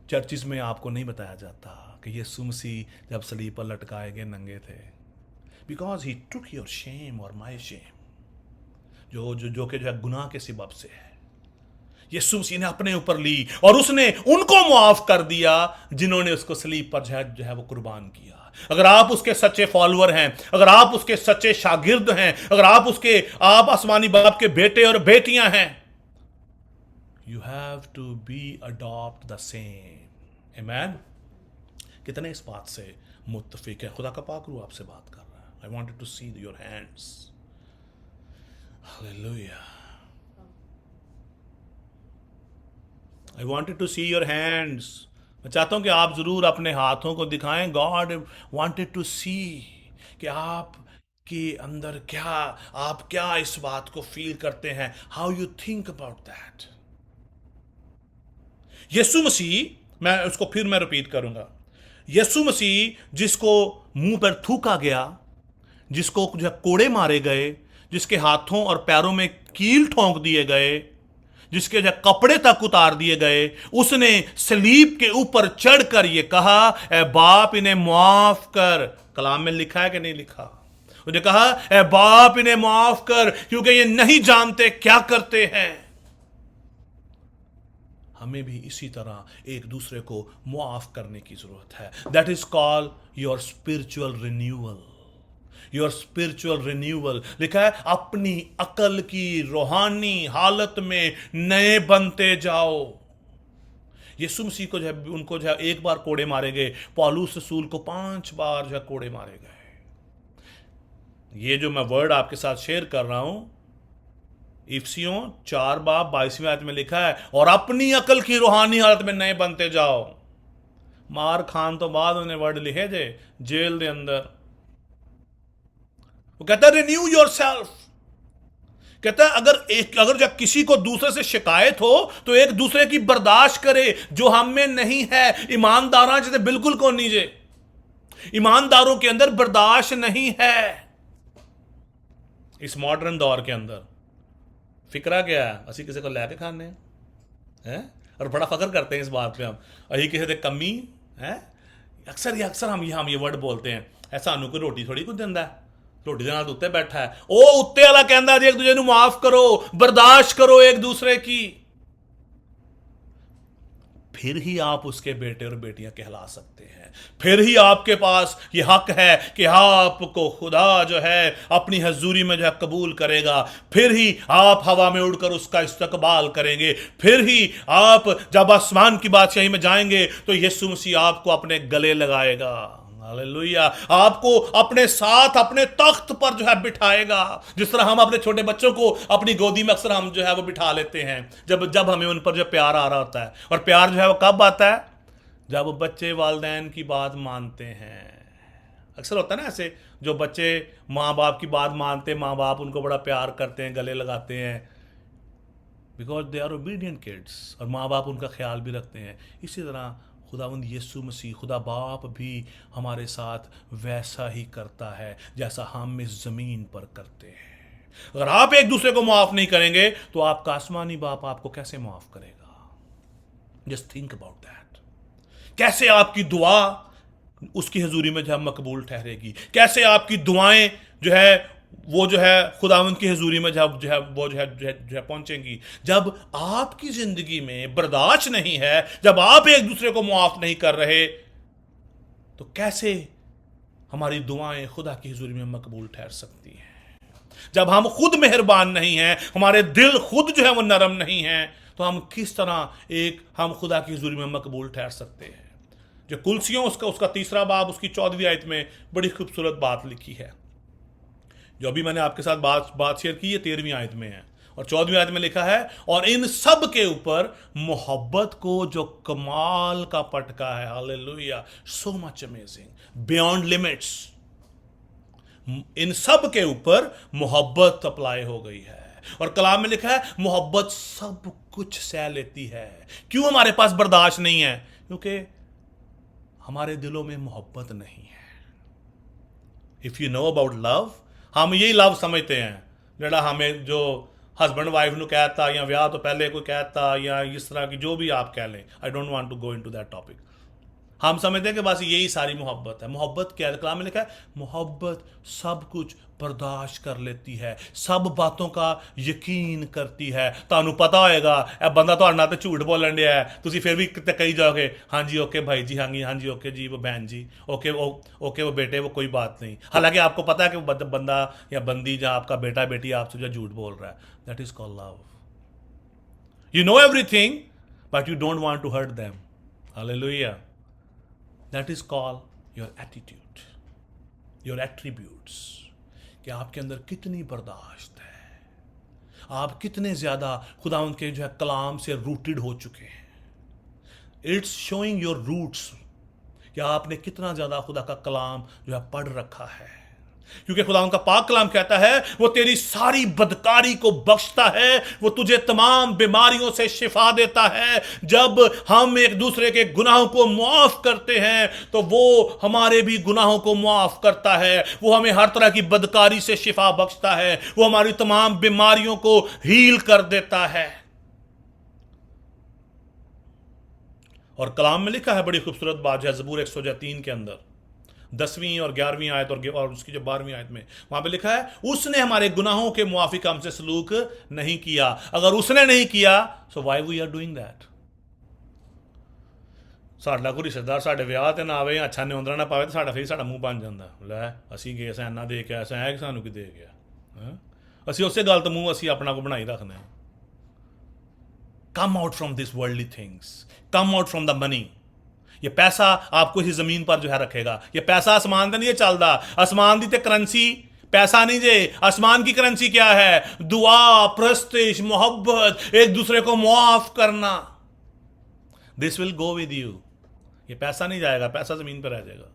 चर्चिस में आपको नहीं बताया जाता कि यीशु मसीह जब सलीब पर लटकाए गए नंगे थे, because he took your shame और माई शेम, जो कि जो है गुनाह के सबब से है, यीशु मसीह ने अपने ऊपर ली और उसने उनको मुआफ कर दिया जिन्होंने उसको सलीब पर जो है वो कुर्बान किया। अगर आप उसके सच्चे फॉलोअर हैं, अगर आप उसके सच्चे शागिर्द हैं, अगर आप आसमानी बाप के बेटे और बेटियां हैं, you have to be adopt the same. Amen. कितने इस बात से मुत्तफिक है। खुदा का पाक रूह आपसे बात कर रहा है। I wanted to see your hands. Hallelujah. I wanted to see your hands. मैं चाहता हूं कि आप जरूर अपने हाथों को दिखाएं। गॉड वॉन्टेड टू सी कि आप के अंदर क्या, आप क्या इस बात को फील करते हैं, how you think about that. यीशु मसीह, मैं उसको फिर मैं रिपीट करूंगा, यीशु मसीह जिसको मुंह पर थूका गया, जिसको जो कोड़े मारे गए, जिसके हाथों और पैरों में कील ठोंक दिए गए, जिसके जो कपड़े तक उतार दिए गए, उसने सलीब के ऊपर चढ़कर यह कहा, ए बाप इन्हें माफ कर। कलाम में लिखा है कि नहीं लिखा? उसने कहा, ए बाप इन्हें माफ कर, क्योंकि ये नहीं जानते क्या करते हैं। हमें भी इसी तरह एक दूसरे को माफ करने की जरूरत है। That is called your spiritual renewal. Your spiritual renewal लिखा है, अपनी अकल की रूहानी हालत में नए बनते जाओ। यीशु मसीह को जब उनको जो एक बार कोड़े मारे गए, पौलुस रसूल को 5 बार जो कोड़े मारे गए। ये जो मैं वर्ड आपके साथ शेयर कर रहा हूं, इफिसियों 4:22 आयत में लिखा है, और अपनी अकल की रूहानी हालत में नए बनते जाओ। मार खान तो बाद उन्हें वर्ड लिखे जे जेल के अंदर। वो कहता है रिन्यू योर सेल्फ। कहता है अगर जब किसी को दूसरे से शिकायत हो तो एक दूसरे की बर्दाश्त करे, जो हम में नहीं है। ईमानदार जैसे बिल्कुल को नहीं जे, ईमानदारों के अंदर बर्दाश्त नहीं है। इस मॉडर्न दौर के अंदर फिक्रा क्या है, असी किसी को लैके खाने हैं और बड़ा फख्र करते हैं इस बात पे। हम अही किसी की कमी है, अक्सर हम ये वर्ड बोलते हैं, ऐसा सानू कोई रोटी थोड़ी कुछ दिंदा है, रोटी के नाल उत्ते बैठा है। ओ उत्ते वाला कहंदा जी एक दूसरे को माफ करो, बर्दाश्त करो एक दूसरे की, फिर ही आप उसके बेटे और बेटियां कहला सकते हैं। फिर ही आपके पास ये हक है कि आपको खुदा जो है अपनी हजूरी में जो है कबूल करेगा। फिर ही आप हवा में उड़कर उसका इस्तकबाल करेंगे। फिर ही आप जब आसमान की बादशाही में जाएंगे तो यीशु मसीह आपको अपने गले लगाएगा। हालेलुया। आपको अपने साथ अपने तख्त पर जो है बिठाएगा, जिस तरह हम अपने छोटे बच्चों को अपनी गोदी में अक्सर हम जो है वो बिठा लेते हैं जब हमें उन पर जो प्यार आ रहा होता है। और प्यार जो है वो कब आता है? जब बच्चे वालिदैन की बात मानते हैं। अक्सर होता है ना ऐसे, जो बच्चे माँ बाप की बात मानते, माँ बाप उनको बड़ा प्यार करते हैं, गले लगाते हैं, because they are obedient kids, और माँ बाप उनका ख्याल भी रखते हैं। इसी तरह खुदावंद यीशु मसीह, खुदा बाप भी हमारे साथ वैसा ही करता है जैसा हम इस जमीन पर करते हैं। अगर आप एक दूसरे को माफ नहीं करेंगे तो आपका आसमानी बाप आपको कैसे माफ करेगा? Just think about that. कैसे आपकी दुआ उसकी हजूरी में जो है मकबूल ठहरेगी? कैसे आपकी दुआएं जो है वो जो है खुदावंद की हजूरी में जब जो है पहुंचेंगी? जब आपकी जिंदगी में बर्दाश्त नहीं है, जब आप एक दूसरे को माफ नहीं कर रहे, तो कैसे हमारी दुआएं खुदा की हजूरी में मकबूल ठहर सकती हैं? जब हम खुद मेहरबान नहीं हैं, हमारे दिल खुद जो है वो नरम नहीं है, तो हम किस तरह हम खुदा की हजूरी में मकबूल ठहर सकते हैं? जो कुलसियों उसका 3 बाब उसकी 14वीं आयत में बड़ी खूबसूरत बात लिखी है। जो अभी मैंने आपके साथ बात शेयर की है 13वीं आयत में है, और 14वीं आयत में लिखा है, और इन सब के ऊपर मोहब्बत को जो कमाल का पटका है। Hallelujah, so much amazing, beyond limits. इन सब के ऊपर मोहब्बत अप्लाई हो गई है। और कलाम में लिखा है मोहब्बत सब कुछ सह लेती है। क्यों हमारे पास बर्दाश्त नहीं है? क्योंकि हमारे दिलों में मोहब्बत नहीं है। If you know about love, हम यही लव समझते हैं जड़ा हमें जो हस्बैंड वाइफ ਨੂੰ कहता, या विआह तो पहले कोई कहता, या इस तरह की जो भी आप कह लें। I don't want to go into that topic. हम समझते हैं कि बस यही सारी मोहब्बत है। मोहब्बत क्या है? कलाम में लिखा है मोहब्बत सब कुछ बर्दाश्त कर लेती है, सब बातों का यकीन करती है। ਤੁਹਾਨੂੰ पता होएगा ਇਹ ਬੰਦਾ ਤੁਹਾਡੇ ਨਾਲ ਤੇ ਝੂਠ ਬੋਲਣ ਡਿਆ ਹੈ, ਤੁਸੀਂ ਫਿਰ ਵੀ ਕਿਤੇ ਕਹੀ जाओगे हाँ जी ओके भाई जी, हाँ जी ओके जी वो बहन जी, ओके वो बेटे वो कोई बात नहीं। हालांकि आपको पता है कि बंदा या बंदी जहाँ आपका बेटा बेटी आपसे जो झूठ बोल रहा है, that is called love. You know everything but you don't want to hurt them. Hallelujah, that is called your attitude, your attributes, कि आपके अंदर कितनी बर्दाश्त है, आप कितने ज़्यादा खुदावंद के जो है कलाम से रूटेड हो चुके हैं। इट्स शोइंग योर रूट्स, कि आपने कितना ज़्यादा खुदा का कलाम जो है पढ़ रखा है। क्योंकि खुदा उनका पाक कलाम कहता है वो तेरी सारी बदकारी को बख्शता है, वो तुझे तमाम बीमारियों से शिफा देता है। जब हम एक दूसरे के गुनाहों को मुआफ करते हैं तो वो हमारे भी गुनाहों को मुआफ करता है। वो हमें हर तरह की बदकारी से शिफा बख्शता है, वो हमारी तमाम बीमारियों को हील कर देता है। और कलाम में लिखा है बड़ी खूबसूरत बात है, ज़बूर 103 के अंदर 10वीं और 11वीं आयत और उसकी जो 12वीं आयत में वहां पे लिखा है, उसने हमारे गुनाहों के मुआफिक हमसे सलूक नहीं किया। अगर उसने नहीं किया so why we are doing that. साडा कोई रिश्तेदार साडे विआह ते ना आवे, अच्छा न्योंदरा ना पावे तो साडा फिर साडा मूँह बन जाता, लै असी गए सां इन्ना दे के आए सां, कि सानू की दे गया। असी उस गल तो मूँह असी अपना को बनाई रखने। Come out from this worldly things, come out from the money. ये पैसा आपको इसी जमीन पर जो है रखेगा। ये पैसा आसमान का नहीं चलता, आसमान की तो करेंसी पैसा नहीं जे। आसमान की करेंसी क्या है? दुआ, प्रस्तिश, मोहब्बत, एक दूसरे को मुआफ करना। This will go with you. ये पैसा नहीं जाएगा, पैसा जमीन पर रह जाएगा।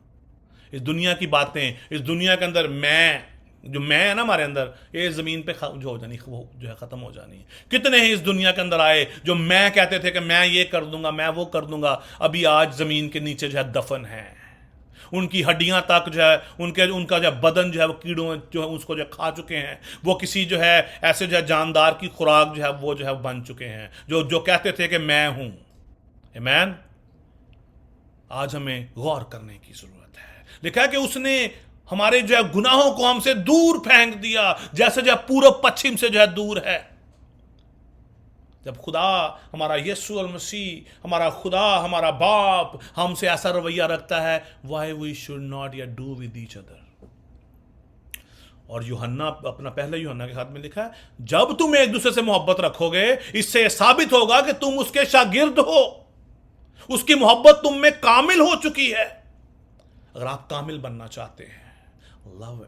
इस दुनिया की बातें, इस दुनिया के अंदर मैं है ना हमारे अंदर, ये ज़मीन पे जो हो जानी, वो जो है ख़त्म हो जानी है। कितने हैं इस दुनिया के अंदर आए जो मैं कहते थे कि मैं ये कर दूंगा, मैं वो कर दूंगा, अभी आज ज़मीन के नीचे जो है दफन है। उनकी हड्डियां तक जो है उनका जो बदन जो है वो कीड़ों जो है उसको जो खा चुके हैं। वो किसी जो है ऐसे जो है जानदार की खुराक जो है वो जो है बन चुके हैं, जो कहते थे कि मैं हूं। आमीन। आज हमें गौर करने की जरूरत है। लिखा है कि उसने हमारे जो है गुनाहों को हमसे दूर फेंक दिया, जैसे जो है पूर्व पश्चिम से जो है दूर है। जब खुदा हमारा यीशु अल मसीह, हमारा खुदा, हमारा बाप हमसे ऐसा रवैया रखता है, वाई वी शुड नॉट या डू विद ईच अदर। और यूहन्ना अपना पहले यूहन्ना के हाथ में लिखा है, जब तुम एक दूसरे से मोहब्बत रखोगे इससे साबित होगा कि तुम उसके शागिर्द हो, उसकी मोहब्बत तुम में कामिल हो चुकी है। अगर आप कामिल बनना चाहते हैं, लव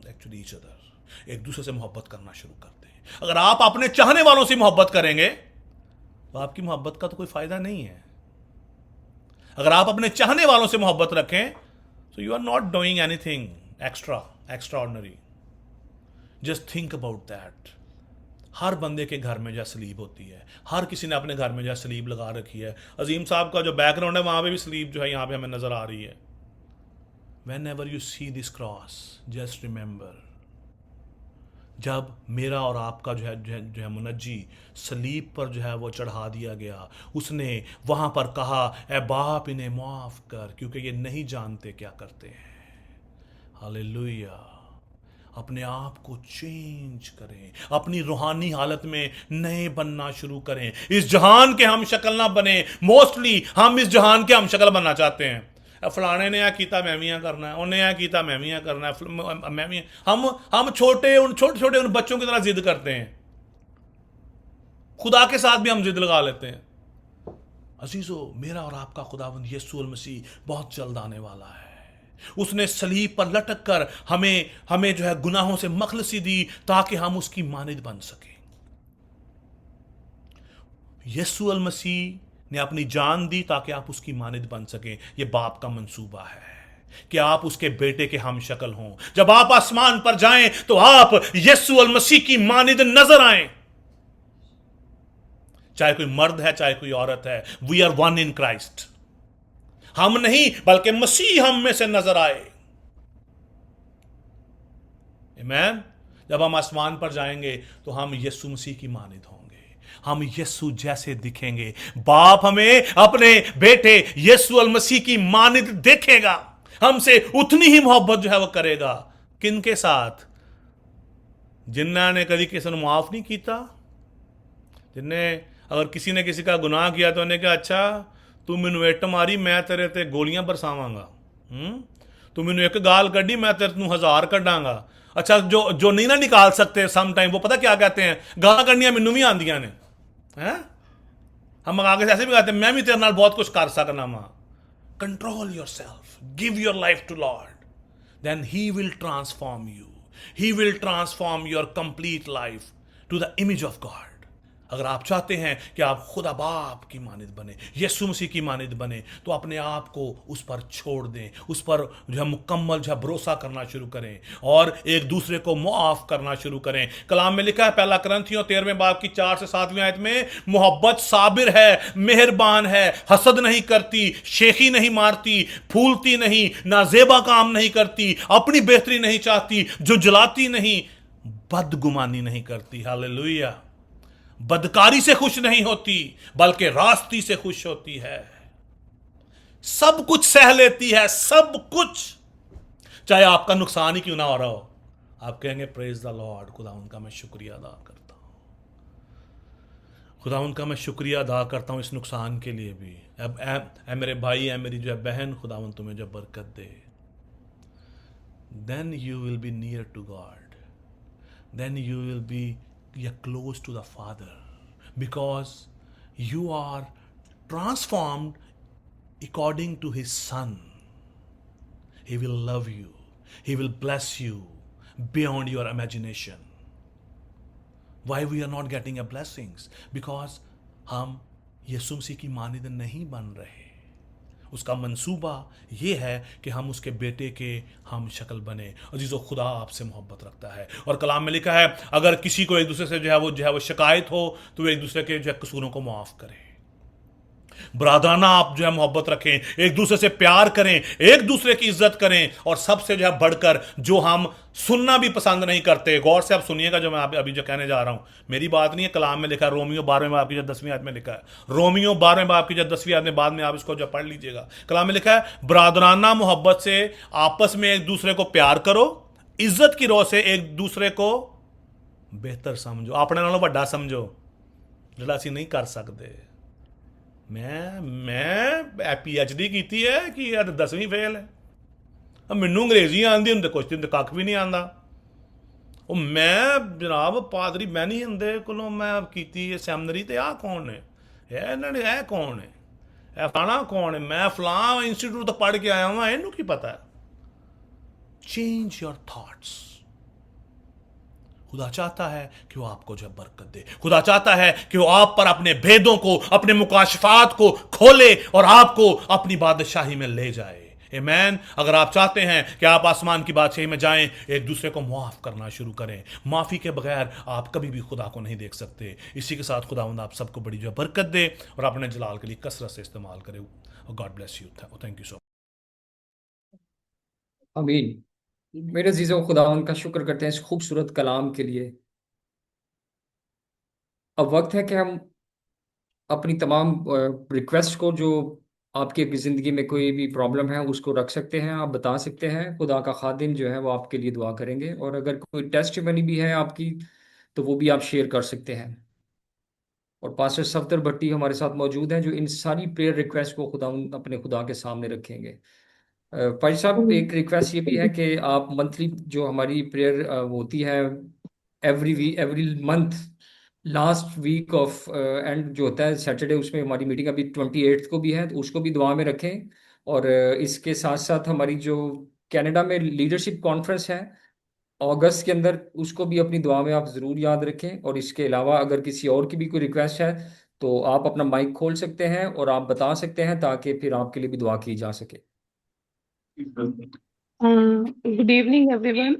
एक्चुअली ईच अदर, एक दूसरे से मोहब्बत करना शुरू करते हैं। अगर आप अपने चाहने वालों से मोहब्बत करेंगे तो आपकी मोहब्बत का तो कोई फायदा नहीं है। अगर आप अपने चाहने वालों से मोहब्बत रखें तो you are not doing anything extraordinary. Just think about that. हर बंदे के घर में जो सलीब होती है, हर किसी ने अपने घर में जो सलीब लगा रखी है। अजीम साहब का जो बैकग्राउंड है वहां पे भी सलीब जो है यहाँ पे हमें नजर आ रही है। Whenever you see this cross, just remember, जब मेरा और आपका जो है मुनज्जी सलीब पर जो है वो चढ़ा दिया गया, उसने वहाँ पर कहा, ए बाप इन्हें माफ़ कर क्योंकि ये नहीं जानते क्या करते हैं। हालेलुया। अपने आप को चेंज करें, अपनी रूहानी हालत में नए बनना शुरू करें। इस जहान के हम शक्ल ना बने। मोस्टली हम इस जहान के हम शक्ल बनना चाहते हैं। फलाने ने यह किया मैं भी करना है, उन्हें यह किया मैं भी करना है, मैं भी। हम छोटे उन बच्चों की तरह जिद करते हैं। खुदा के साथ भी हम जिद लगा लेते हैं। अजीजों, मेरा और आपका खुदावंद यीशु अल मसीह बहुत जल्द आने वाला है। उसने सलीब पर लटक कर हमें जो है गुनाहों से मखलसी दी ताकि हम उसकी मानिद बन सकें। यीशु अल मसीह ने अपनी जान दी ताकि आप उसकी मानिद बन सकें। यह बाप का मंसूबा है कि आप उसके बेटे के हम शक्ल हों। जब आप आसमान पर जाएं तो आप यीशु अल मसीह की मानिद नजर आएं। चाहे कोई मर्द है चाहे कोई औरत है, we are one in Christ. हम नहीं बल्कि मसीह हम में से नजर आए। आमीन। जब हम आसमान पर जाएंगे तो हम यीशु मसीह की मानिद होंगे, हम यीशु जैसे दिखेंगे। बाप हमें अपने बेटे यीशु अल मसीह की मानिद देखेगा, हमसे उतनी ही मोहब्बत जो है वो करेगा। किन के साथ? जिन्होंने कभी किसी ने माफ नहीं किया, जिन्हें अगर किसी ने किसी का गुनाह किया तो उन्हें कहा, अच्छा तू मैनू इट मारी मैं तेरे ते गोलियां बरसावांगा, तू मैनू एक गाल कड्डी मैं तेरे तू 1000 कड्डांगा। अच्छा, जो नहीं ना निकाल सकते सम टाइम, वो पता क्या कहते हैं, गालां कड्डियां मैनू भी आंदियां ने हैं। हम आगे ऐसे भी कहते हैं, मैं भी तेरे नाल बहुत कुछ कर सकना वा। Control yourself. Give your life to Lord. Then He will transform you. He will transform your complete life to the image of God. अगर आप चाहते हैं कि आप खुदा बाप की मानिद बने, यीशु मसीह की मानिद बने, तो अपने आप को उस पर छोड़ दें, उस पर जो है मुकम्मल जो है भरोसा करना शुरू करें और एक दूसरे को मुआफ करना शुरू करें। कलाम में लिखा है पहला करंथियों 13वें बाब की 4 से 7वीं आयत में, मोहब्बत साबिर है, मेहरबान है, हसद नहीं करती, शेखी नहीं मारती, फूलती नहीं, नाजेबा काम नहीं करती, अपनी बेहतरी नहीं चाहती, जो जलाती नहीं, बदगुमानी नहीं करती। हालेलुया। बदकारी से खुश नहीं होती बल्कि रास्ती से खुश होती है, सब कुछ सह लेती है, सब कुछ, चाहे आपका नुकसान ही क्यों ना हो रहा हो। आप कहेंगे प्रेज द लॉर्ड, खुदा उनका मैं शुक्रिया अदा करता हूं, खुदा उनका मैं शुक्रिया अदा करता हूं इस नुकसान के लिए भी। अब ऐ मेरे भाई, ऐ मेरी जो है बहन, खुदा तुम्हें जो बरकत दे। Then you will be near to God, then you will be you're close to the Father, because you are transformed according to His Son. He will love you, He will bless you beyond your imagination. Why we are not getting a blessings? Because हम यीशु मसीह की मानिद नहीं बन रहे। उसका मंसूबा ये है कि हम उसके बेटे के हम शक्ल बने। अजीज़ो, खुदा आपसे मोहब्बत रखता है और कलाम में लिखा है अगर किसी को एक दूसरे से जो है वो शिकायत हो तो एक दूसरे के जो है कसूरों को माफ़ करें। बरादराना आप जो है मोहब्बत रखें, एक दूसरे से प्यार करें, एक दूसरे की इज्जत करें, और सबसे जो है बढ़कर जो हम सुनना भी पसंद नहीं करते, गौर से आप सुनिएगा जो मैं अभी जो कहने जा रहा हूं, मेरी बात नहीं है, कलाम में लिखा है, रोमियो 12वें बाब की जो 10वीं आयत में लिखा है, रोमियो 12वें बाब की जो 10वीं आयत में, बाद में आप इसको जो पढ़ लीजिएगा। कलाम में लिखा है बरादराना मोहब्बत से आपस में एक दूसरे को प्यार करो, इज्जत की रोह से एक दूसरे को बेहतर समझो, अपने नालों बड़ा समझो, जिहड़ा असीं नहीं कर सकते। मैं PhD की है कि 10वीं फेल है। अब मैनू अंग्रेजी आती होंगे कुछ दिन कख भी नहीं आता। वो मैं जनाब पादरी मैं नहीं होंगे को मैं की सैमनरी, तो आ कौन है, इन्होंने है कौन है, ए फलाना कौन है, मैं फलां इंस्टीट्यूट तो पढ़ के आया वहाँ, इनू की पता है। Change your thoughts. खुदा चाहता है कि वो आपको जो बरकत दे, खुदा चाहता है कि वो आप पर अपने भेदों को, अपने मुकाशफात को खोले और आपको अपनी बादशाही में ले जाए। आमीन। अगर आप चाहते हैं कि आप आसमान की बादशाही में जाएं, एक दूसरे को माफ करना शुरू करें। माफी के बगैर आप कभी भी खुदा को नहीं देख सकते। इसी के साथ खुदावंद आप सबको बड़ी जो बरकत दे और अपने जलाल के लिए कसरत से इस्तेमाल करे। God bless you, thank you so much. आमीन। मेरे अजीज़ों, खुदावंद का शुक्र करते हैं इस खूबसूरत कलाम के लिए। अब वक्त है कि हम अपनी तमाम रिक्वेस्ट को, जो आपकी ज़िंदगी में कोई भी प्रॉब्लम है, उसको रख सकते हैं, आप बता सकते हैं। खुदा का खादिम जो है वो आपके लिए दुआ करेंगे, और अगर कोई टेस्टिमनी भी है आपकी तो वो भी आप शेयर कर सकते हैं। और पास्टर सफदर भट्टी हमारे साथ मौजूद हैं जो इन सारी प्रेयर रिक्वेस्ट को अपने खुदा के सामने रखेंगे। भाई साहब, एक रिक्वेस्ट ये भी है कि आप मंथली जो हमारी प्रेयर होती है every month, last week of end जो होता है सैटरडे, उसमें हमारी मीटिंग अभी 28 को भी है, तो उसको भी दुआ में रखें। और इसके साथ साथ हमारी जो कनाडा में लीडरशिप कॉन्फ्रेंस है अगस्त के अंदर, उसको भी अपनी दुआ में आप ज़रूर याद रखें। और इसके अलावा अगर किसी और की भी कोई रिक्वेस्ट है तो आप अपना माइक खोल सकते हैं और आप बता सकते हैं, ताकि फिर आपके लिए भी दुआ की जा सके। Good evening everyone.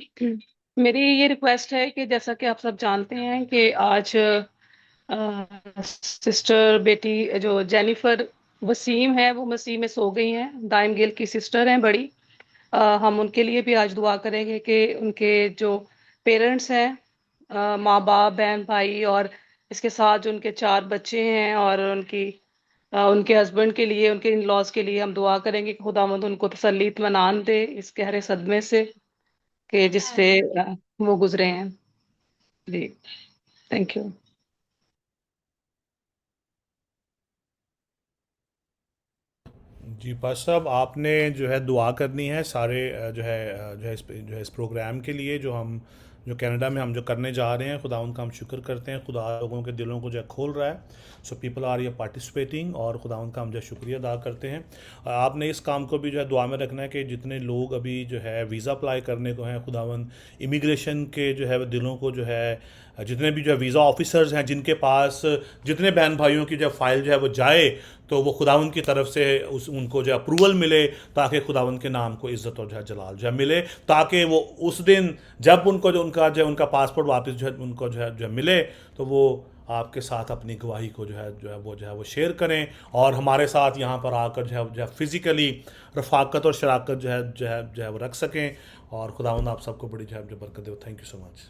मेरी ये रिक्वेस्ट है कि जैसा कि आप सब जानते हैं कि आज सिस्टर बेटी जो जेनिफर वसीम है वो मसीह में सो गई हैं। दाइम गिल की सिस्टर हैं बड़ी। हम उनके लिए भी आज दुआ करेंगे कि उनके जो पेरेंट्स हैं, माँ बाप, बहन भाई, और इसके साथ जो उनके 4 बच्चे हैं और उनके हस्बैंड के लिए, उनके इन लॉज के लिए हम दुआ करेंगे कि खुदावंद उनको तसल्ली इत्मीनान दे इस गहरे सदमे से कि जिससे वो गुजरे हैं। जी, थैंक यू। जी पास साहब, आपने जो है दुआ करनी है सारे जो है इस प्रोग्राम के लिए जो हम जो कनाडा में हम जो करने जा रहे हैं, खुदा उनका हम शुक्र करते हैं, खुदा लोगों के दिलों को जो है खोल रहा है। सो पीपल आर ये पार्टिसिपेटिंग, और खुदा उनका हम जो है शुक्रिया अदा करते हैं। आपने इस काम को भी जो है दुआ में रखना है कि जितने लोग अभी जो है वीज़ा अप्लाई करने को हैं, खुदावन इमिग्रेशन के जो है दिलों को जो है, जितने भी जो है वीज़ा ऑफिसर्स हैं जिनके पास जितने बहन भाइयों की जो फाइल जो है वो जाए, तो वो खुदावन की तरफ से उस उनको जो अप्रूवल मिले, ताकि खुदावन के नाम को इज़्ज़त और जो है जलाल जो है मिले, ताकि वो उस दिन जब उनको उनका पासपोर्ट वापस जो है मिले, तो वो आपके साथ अपनी गवाही को जो है वो शेयर करें, और हमारे साथ यहाँ पर आकर जो है फिज़िकली रफाकत और शराकत जो है वो रख सकें। और खुदावंद आप सबको बड़ी जो बरकत दे। Thank you so much.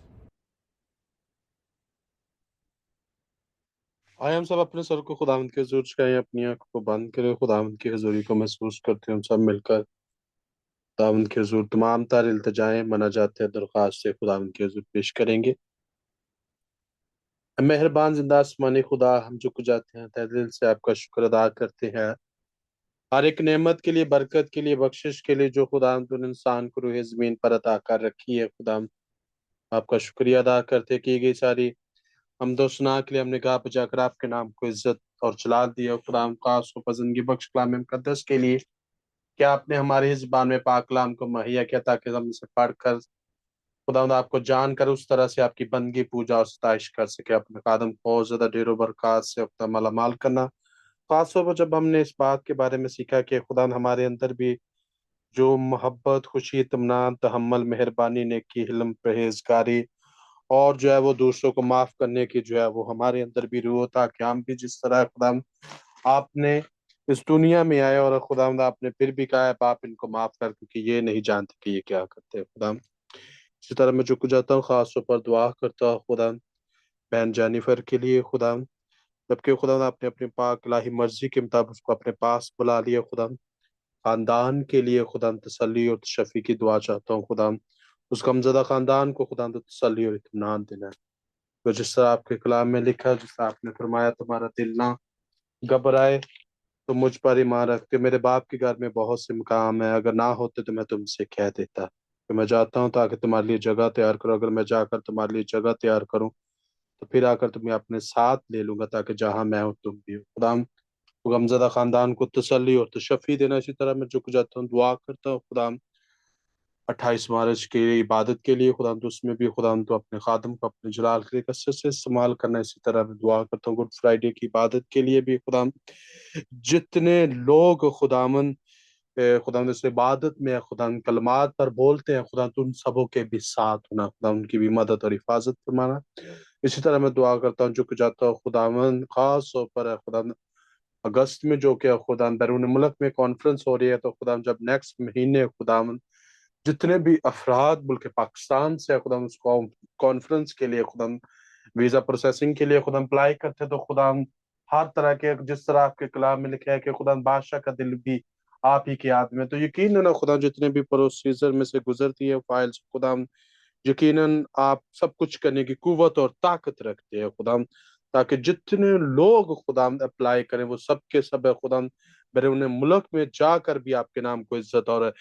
आए हम सब अपने सर को खुदावंद के हुजूर झुकाएं, अपनी आंखों को बंद करें, खुदावंद की हजूरी को महसूस करते हैं हम सब मिलकर। खुदावंद के हुजूर तमाम तार इल्तिजाएं, मनाजात है, दरख्वास्त है, खुदावंद के हुजूर पेश करेंगे। मेहरबान जिंदा आसमानी खुदा, हम झुक जाते हैं, तहे दिल से आपका शुक्र अदा करते हैं हर एक नेमत के लिए, बरकत के लिए, बख्शिश के लिए जो खुदा तूने इंसान को रूह जमीन पर अता कर रखी है। खुदा आपका शुक्रिया अदा करते, की गई सारी हमदो सना के लिए हमने कहा बजाकर आपके नाम को इज्जत और जलाल दिया। खुदा खास को पसंदगी बख्श कलाम मुकद्दस के लिए क्या आपने हमारी ज़बान में पाक कलाम को मुहैया किया, ताकि हम इसे पढ़कर खुदा आपको जानकर उस तरह से आपकी बंदगी, पूजा और सताइश कर सके। अपने कादम को और ज्यादा ढेरों बरकत से अपना मालामाल करना। खासतौर पर जब हमने इस बात के बारे में सीखा कि खुदा हमारे अंदर भी जो मोहब्बत, खुशी, इत्मीनान, तहम्मुल, मेहरबानी, नेकी, हिल्म, परहेजगारी और जो है वो दूसरों को माफ करने की जो है वो हमारे अंदर भी रूह हो, ताकि हम भी जिस तरह खुदा आपने इस दुनिया में आए और खुदा आपने फिर भी कहा है बाप इनको माफ कर, क्योंकि ये नहीं जानते कि ये क्या करते हैं। खुदा इसी तरह मैं झुक जाता हूँ, खास तौर पर दुआ करता हूँ खुदा बहन जेनिफर के लिए। खुदा जबकि खुदा आपने अपनी पाक इलाही मर्जी के मुताबिक उसको अपने पास बुला लिया, खुदा खानदान के लिए खुदा तसल्ली और शफी की दुआ चाहता हूँ। खुदा उस गमजदा खानदान को खुदा तसल्ली और इत्मीनान देना है। तो जिस तरह आपके कलाम में लिखा है, जिस तरह आपने फरमाया तुम्हारा दिल ना घबराए, तो मुझ पर ईमान रखते, मेरे बाप के घर में बहुत से मकाम है, अगर ना होते तो मैं तुमसे कह देता कि मैं जाता हूँ ताकि तुम्हारे लिए जगह तैयार करूँ। अगर मैं जाकर तुम्हारे लिए जगह तैयार करूँ तो फिर आकर तुम्हें अपने साथ ले लूंगा, ताकि जहां मैं हूँ तुम भी हो। खुदा गमजदा खानदान को तसल्ली और तशफ़ी देना। इसी तरह मैं झुक जाता हूँ, दुआ करता हूँ खुदा 28 मार्च के लिए इबादत के लिए, खुदा तो उसमें भी खुदा तो अपने खादम को अपने जलाल के लिए कसरत से इस्तेमाल करना। इसी तरह मैं दुआ करता हूँ गुड फ्राइडे की इबादत के लिए भी, खुदा जितने लोग खुदामन खुदा इस इबादत में खुदा कलमात पर बोलते हैं, खुदा तो उन सबों के भी साथ होना, खुदा उनकी भी मदद और हिफाजत फरमाना। इसी तरह मैं दुआ करता हूँ, झुक जाता हूँ खुदावन खास तौर पर है खुदा अगस्त में जो कि खुदा बैरून मुल्क में कॉन्फ्रेंस हो रही है, तो खुदा जब नेक्स्ट महीने खुदावन जितने भी अफराद मुल्क पाकिस्तान से खुदा उसको कॉन्फ्रेंस के लिए खुदा वीजा प्रोसेसिंग के लिए खुदा अप्लाई करते, तो खुदा हर तरह के जिस तरह आपके कलाम में लिखा है कि खुदा बादशाह का दिल भी आप ही के हाथ में, तो यकीन ना खुदा जितने भी प्रोसीजर में से गुजरती है फाइल्स, खुदा यकीनन आप सब कुछ करने की कुव्वत और ताकत रखते हैं खुदा, ताकि जितने लोग खुदा अप्लाई करें वो सब के सब है खुदा बैरून मुल्क में जाकर भी आपके नाम को इज्जत और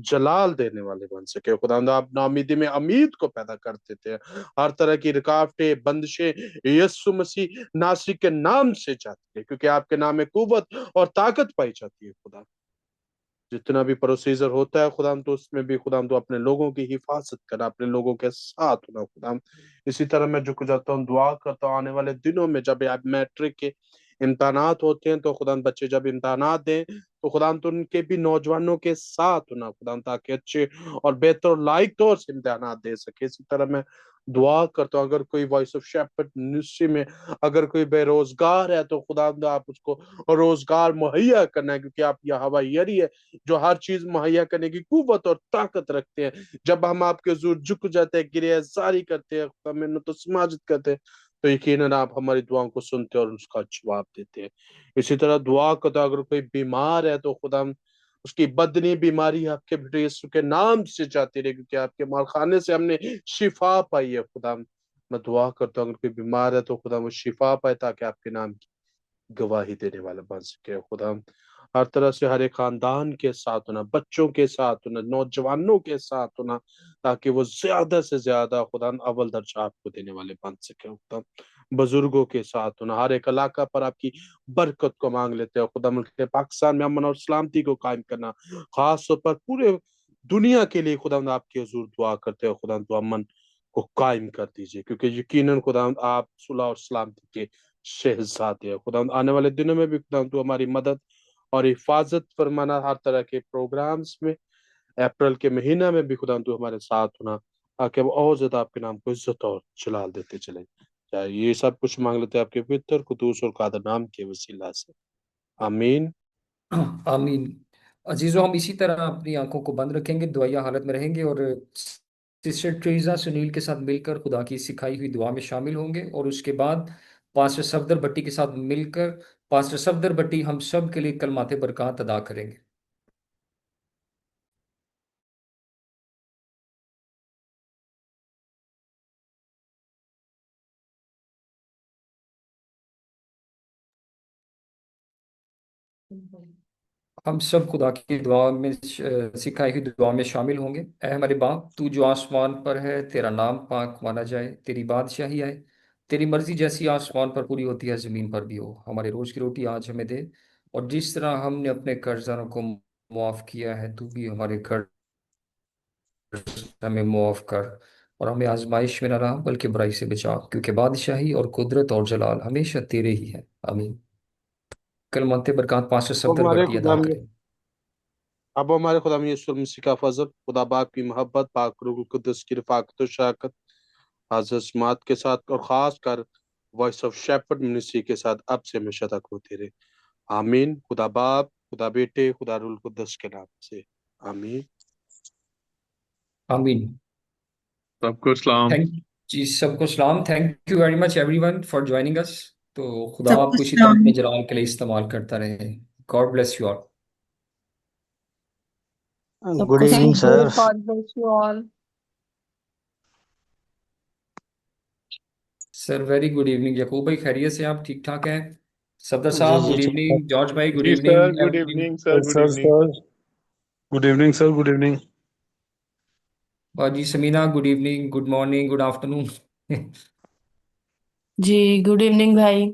जलाल देने वाले बन सके। खुदा आप नाउमीदी में अमीद को पैदा कर देते हैं। हर तरह की रुकावटें, बंदिशें यीशु मसीह नासरी के नाम से जाती है, क्योंकि आपके नाम में कुव्वत और ताकत पाई जाती है। खुदा जितना भी प्रोसीजर होता है खुदा तो उसमें भी खुदा तो अपने लोगों की हिफाजत करना, अपने लोगों के साथ होना खुदा। इसी तरह मैं झुक जाता हूँ, दुआ करता हूँ आने वाले दिनों में जब आप मैट्रिक के इम्तहानात होते हैं, तो खुदा बच्चे जब इम्तहानात दें तो खुदा तो उनके भी नौजवानों के साथ होना खुदा, ताकि अच्छे और बेहतर और लायक तौर से इम्तहानात दे सके। इसी तरह मैं दुआ करता हूँ अगर कोई वॉइस ऑफ शेपर्ड मिनिस्ट्री में अगर कोई बेरोजगार है, तो खुदा आप उसको रोजगार मुहैया करना है, क्योंकि आप यह हवा यरी है जो हर चीज मुहैया करने की कुव्वत और ताकत रखते हैं। जब हम आपके हुजूर झुक जाते हैं, गिरफ्तारी करते हैं, हमें तो समाजित करते हैं, तो यकीनन आप हमारी दुआओं को सुनते हैं और उसका जवाब देते हैं। इसी तरह दुआ करता अगर कोई बीमार है, तो खुदा उसकी बदनी बीमारी आपके बेटे यीशु के नाम से जाती रहे, क्योंकि आपके मालखाने से हमने शिफा पाई है। खुदा मैं दुआ करता हूँ अगर कोई बीमार है तो खुदा वो शिफा पाए, ताकि आपके नाम की गवाही देने वाला बन सके खुदा। हर तरह से हर एक खानदान के साथ होना, बच्चों के साथ होना, नौजवानों के साथ होना, ताकि वो ज्यादा से ज्यादा खुदा अव्वल दर्जा आपको देने वाले बन सके खुदा। बुजुर्गों के साथ होना, हर एक इलाका पर आपकी बरकत को मांग लेते हो खुदा। मुल्क पाकिस्तान में अमन और सलामती को कायम करना, खास तौर पर पूरे दुनिया के लिए खुदा आपके हुजूर दुआ करते हो खुदा, तो अमन को कायम कर दीजिए, क्योंकि यकीनन खुदा आप सुलह और सलामती के शहजादे हो खुदा। आने वाले दिनों में भी खुदा तो हमारी मदद और हिफाजत फरमाना, हर तरह के प्रोग्राम्स में, अप्रैल के महीना में भी खुदा तो हमारे साथ होना, ताकि हम और ज्यादा आपके नाम को इज्जत और जलाल देते चले जाए। ये सब कुछ मांग लेते हैं आपके पवित्र कुदूस और कादर नाम के वसीला से, आमीन। आमीन। अजीजों, हम इसी तरह अपनी आंखों को बंद रखेंगे, दुआया हालत में रहेंगे और सिस्टर ट्रीजा सुनील के साथ मिलकर खुदा की सिखाई हुई दुआ में शामिल होंगे, और उसके बाद पास्टर सफदर भट्टी के साथ मिलकर पास्टर सफदर भट्टी हम सब के लिए कलमाते बरकत अदा करेंगे। हम सब खुदा की दुआ में सिखाई हुई दुआ में शामिल होंगे। ऐ हमारे बाप, तू जो आसमान पर है, तेरा नाम पाक माना जाए, तेरी बादशाही आए, तेरी मर्जी जैसी आसमान पर पूरी होती है जमीन पर भी हो। हमारे रोज की रोटी आज हमें दे, और जिस तरह हमने अपने कर्जदारों को मुआफ किया है, तू भी हमारे कर्ज हमें मुआफ कर, और हमें आजमाइश में न रहा बल्कि बुराई से बचा, क्योंकि बादशाही और कुदरत और जलाल हमेशा तेरे ही है। आमीन। कल मनते बरकत पास्टर वो सफदर हमारे भट्टी खुदा अदा में करें। अब हमारे खुदा में यीशु मसीह का फजल, खुदा बाप की मोहब्बत, पाक रूह कुद्दुस की रफ़ाकत और शराकत हज़रत जमात के साथ, और खास कर वॉइस ऑफ शेफर्ड मिनिस्ट्री के साथ अब से हमेशा तक होती रहे, आमीन। खुदा बाप, खुदा बेटे, खुदा रूह कुद्दुस के नाम से, आमीन। आमीन। सबको सलाम। थैंक जी, सबको सलाम। Thank you very much everyone for joining us. तो खुदा सबको आपको इसी तरह सलाम। अपने जलाल के लिए इस्तेमाल करता रहे। God bless you all. Good सबको evening thank you, sir. God bless you all. Sir very good evening. यकूब भाई, खैरियत से? आप ठीक ठाक हैं? सफदर जी साहब जी गुड ठीक ठाक। इवनिंग। जॉर्ज भाई गुड जी sir, evening. Good everything. Evening sir, good sir evening. Sir good evening sir, good evening. और जी Sameena good evening, good morning, good afternoon. जी गुड इवनिंग भाई।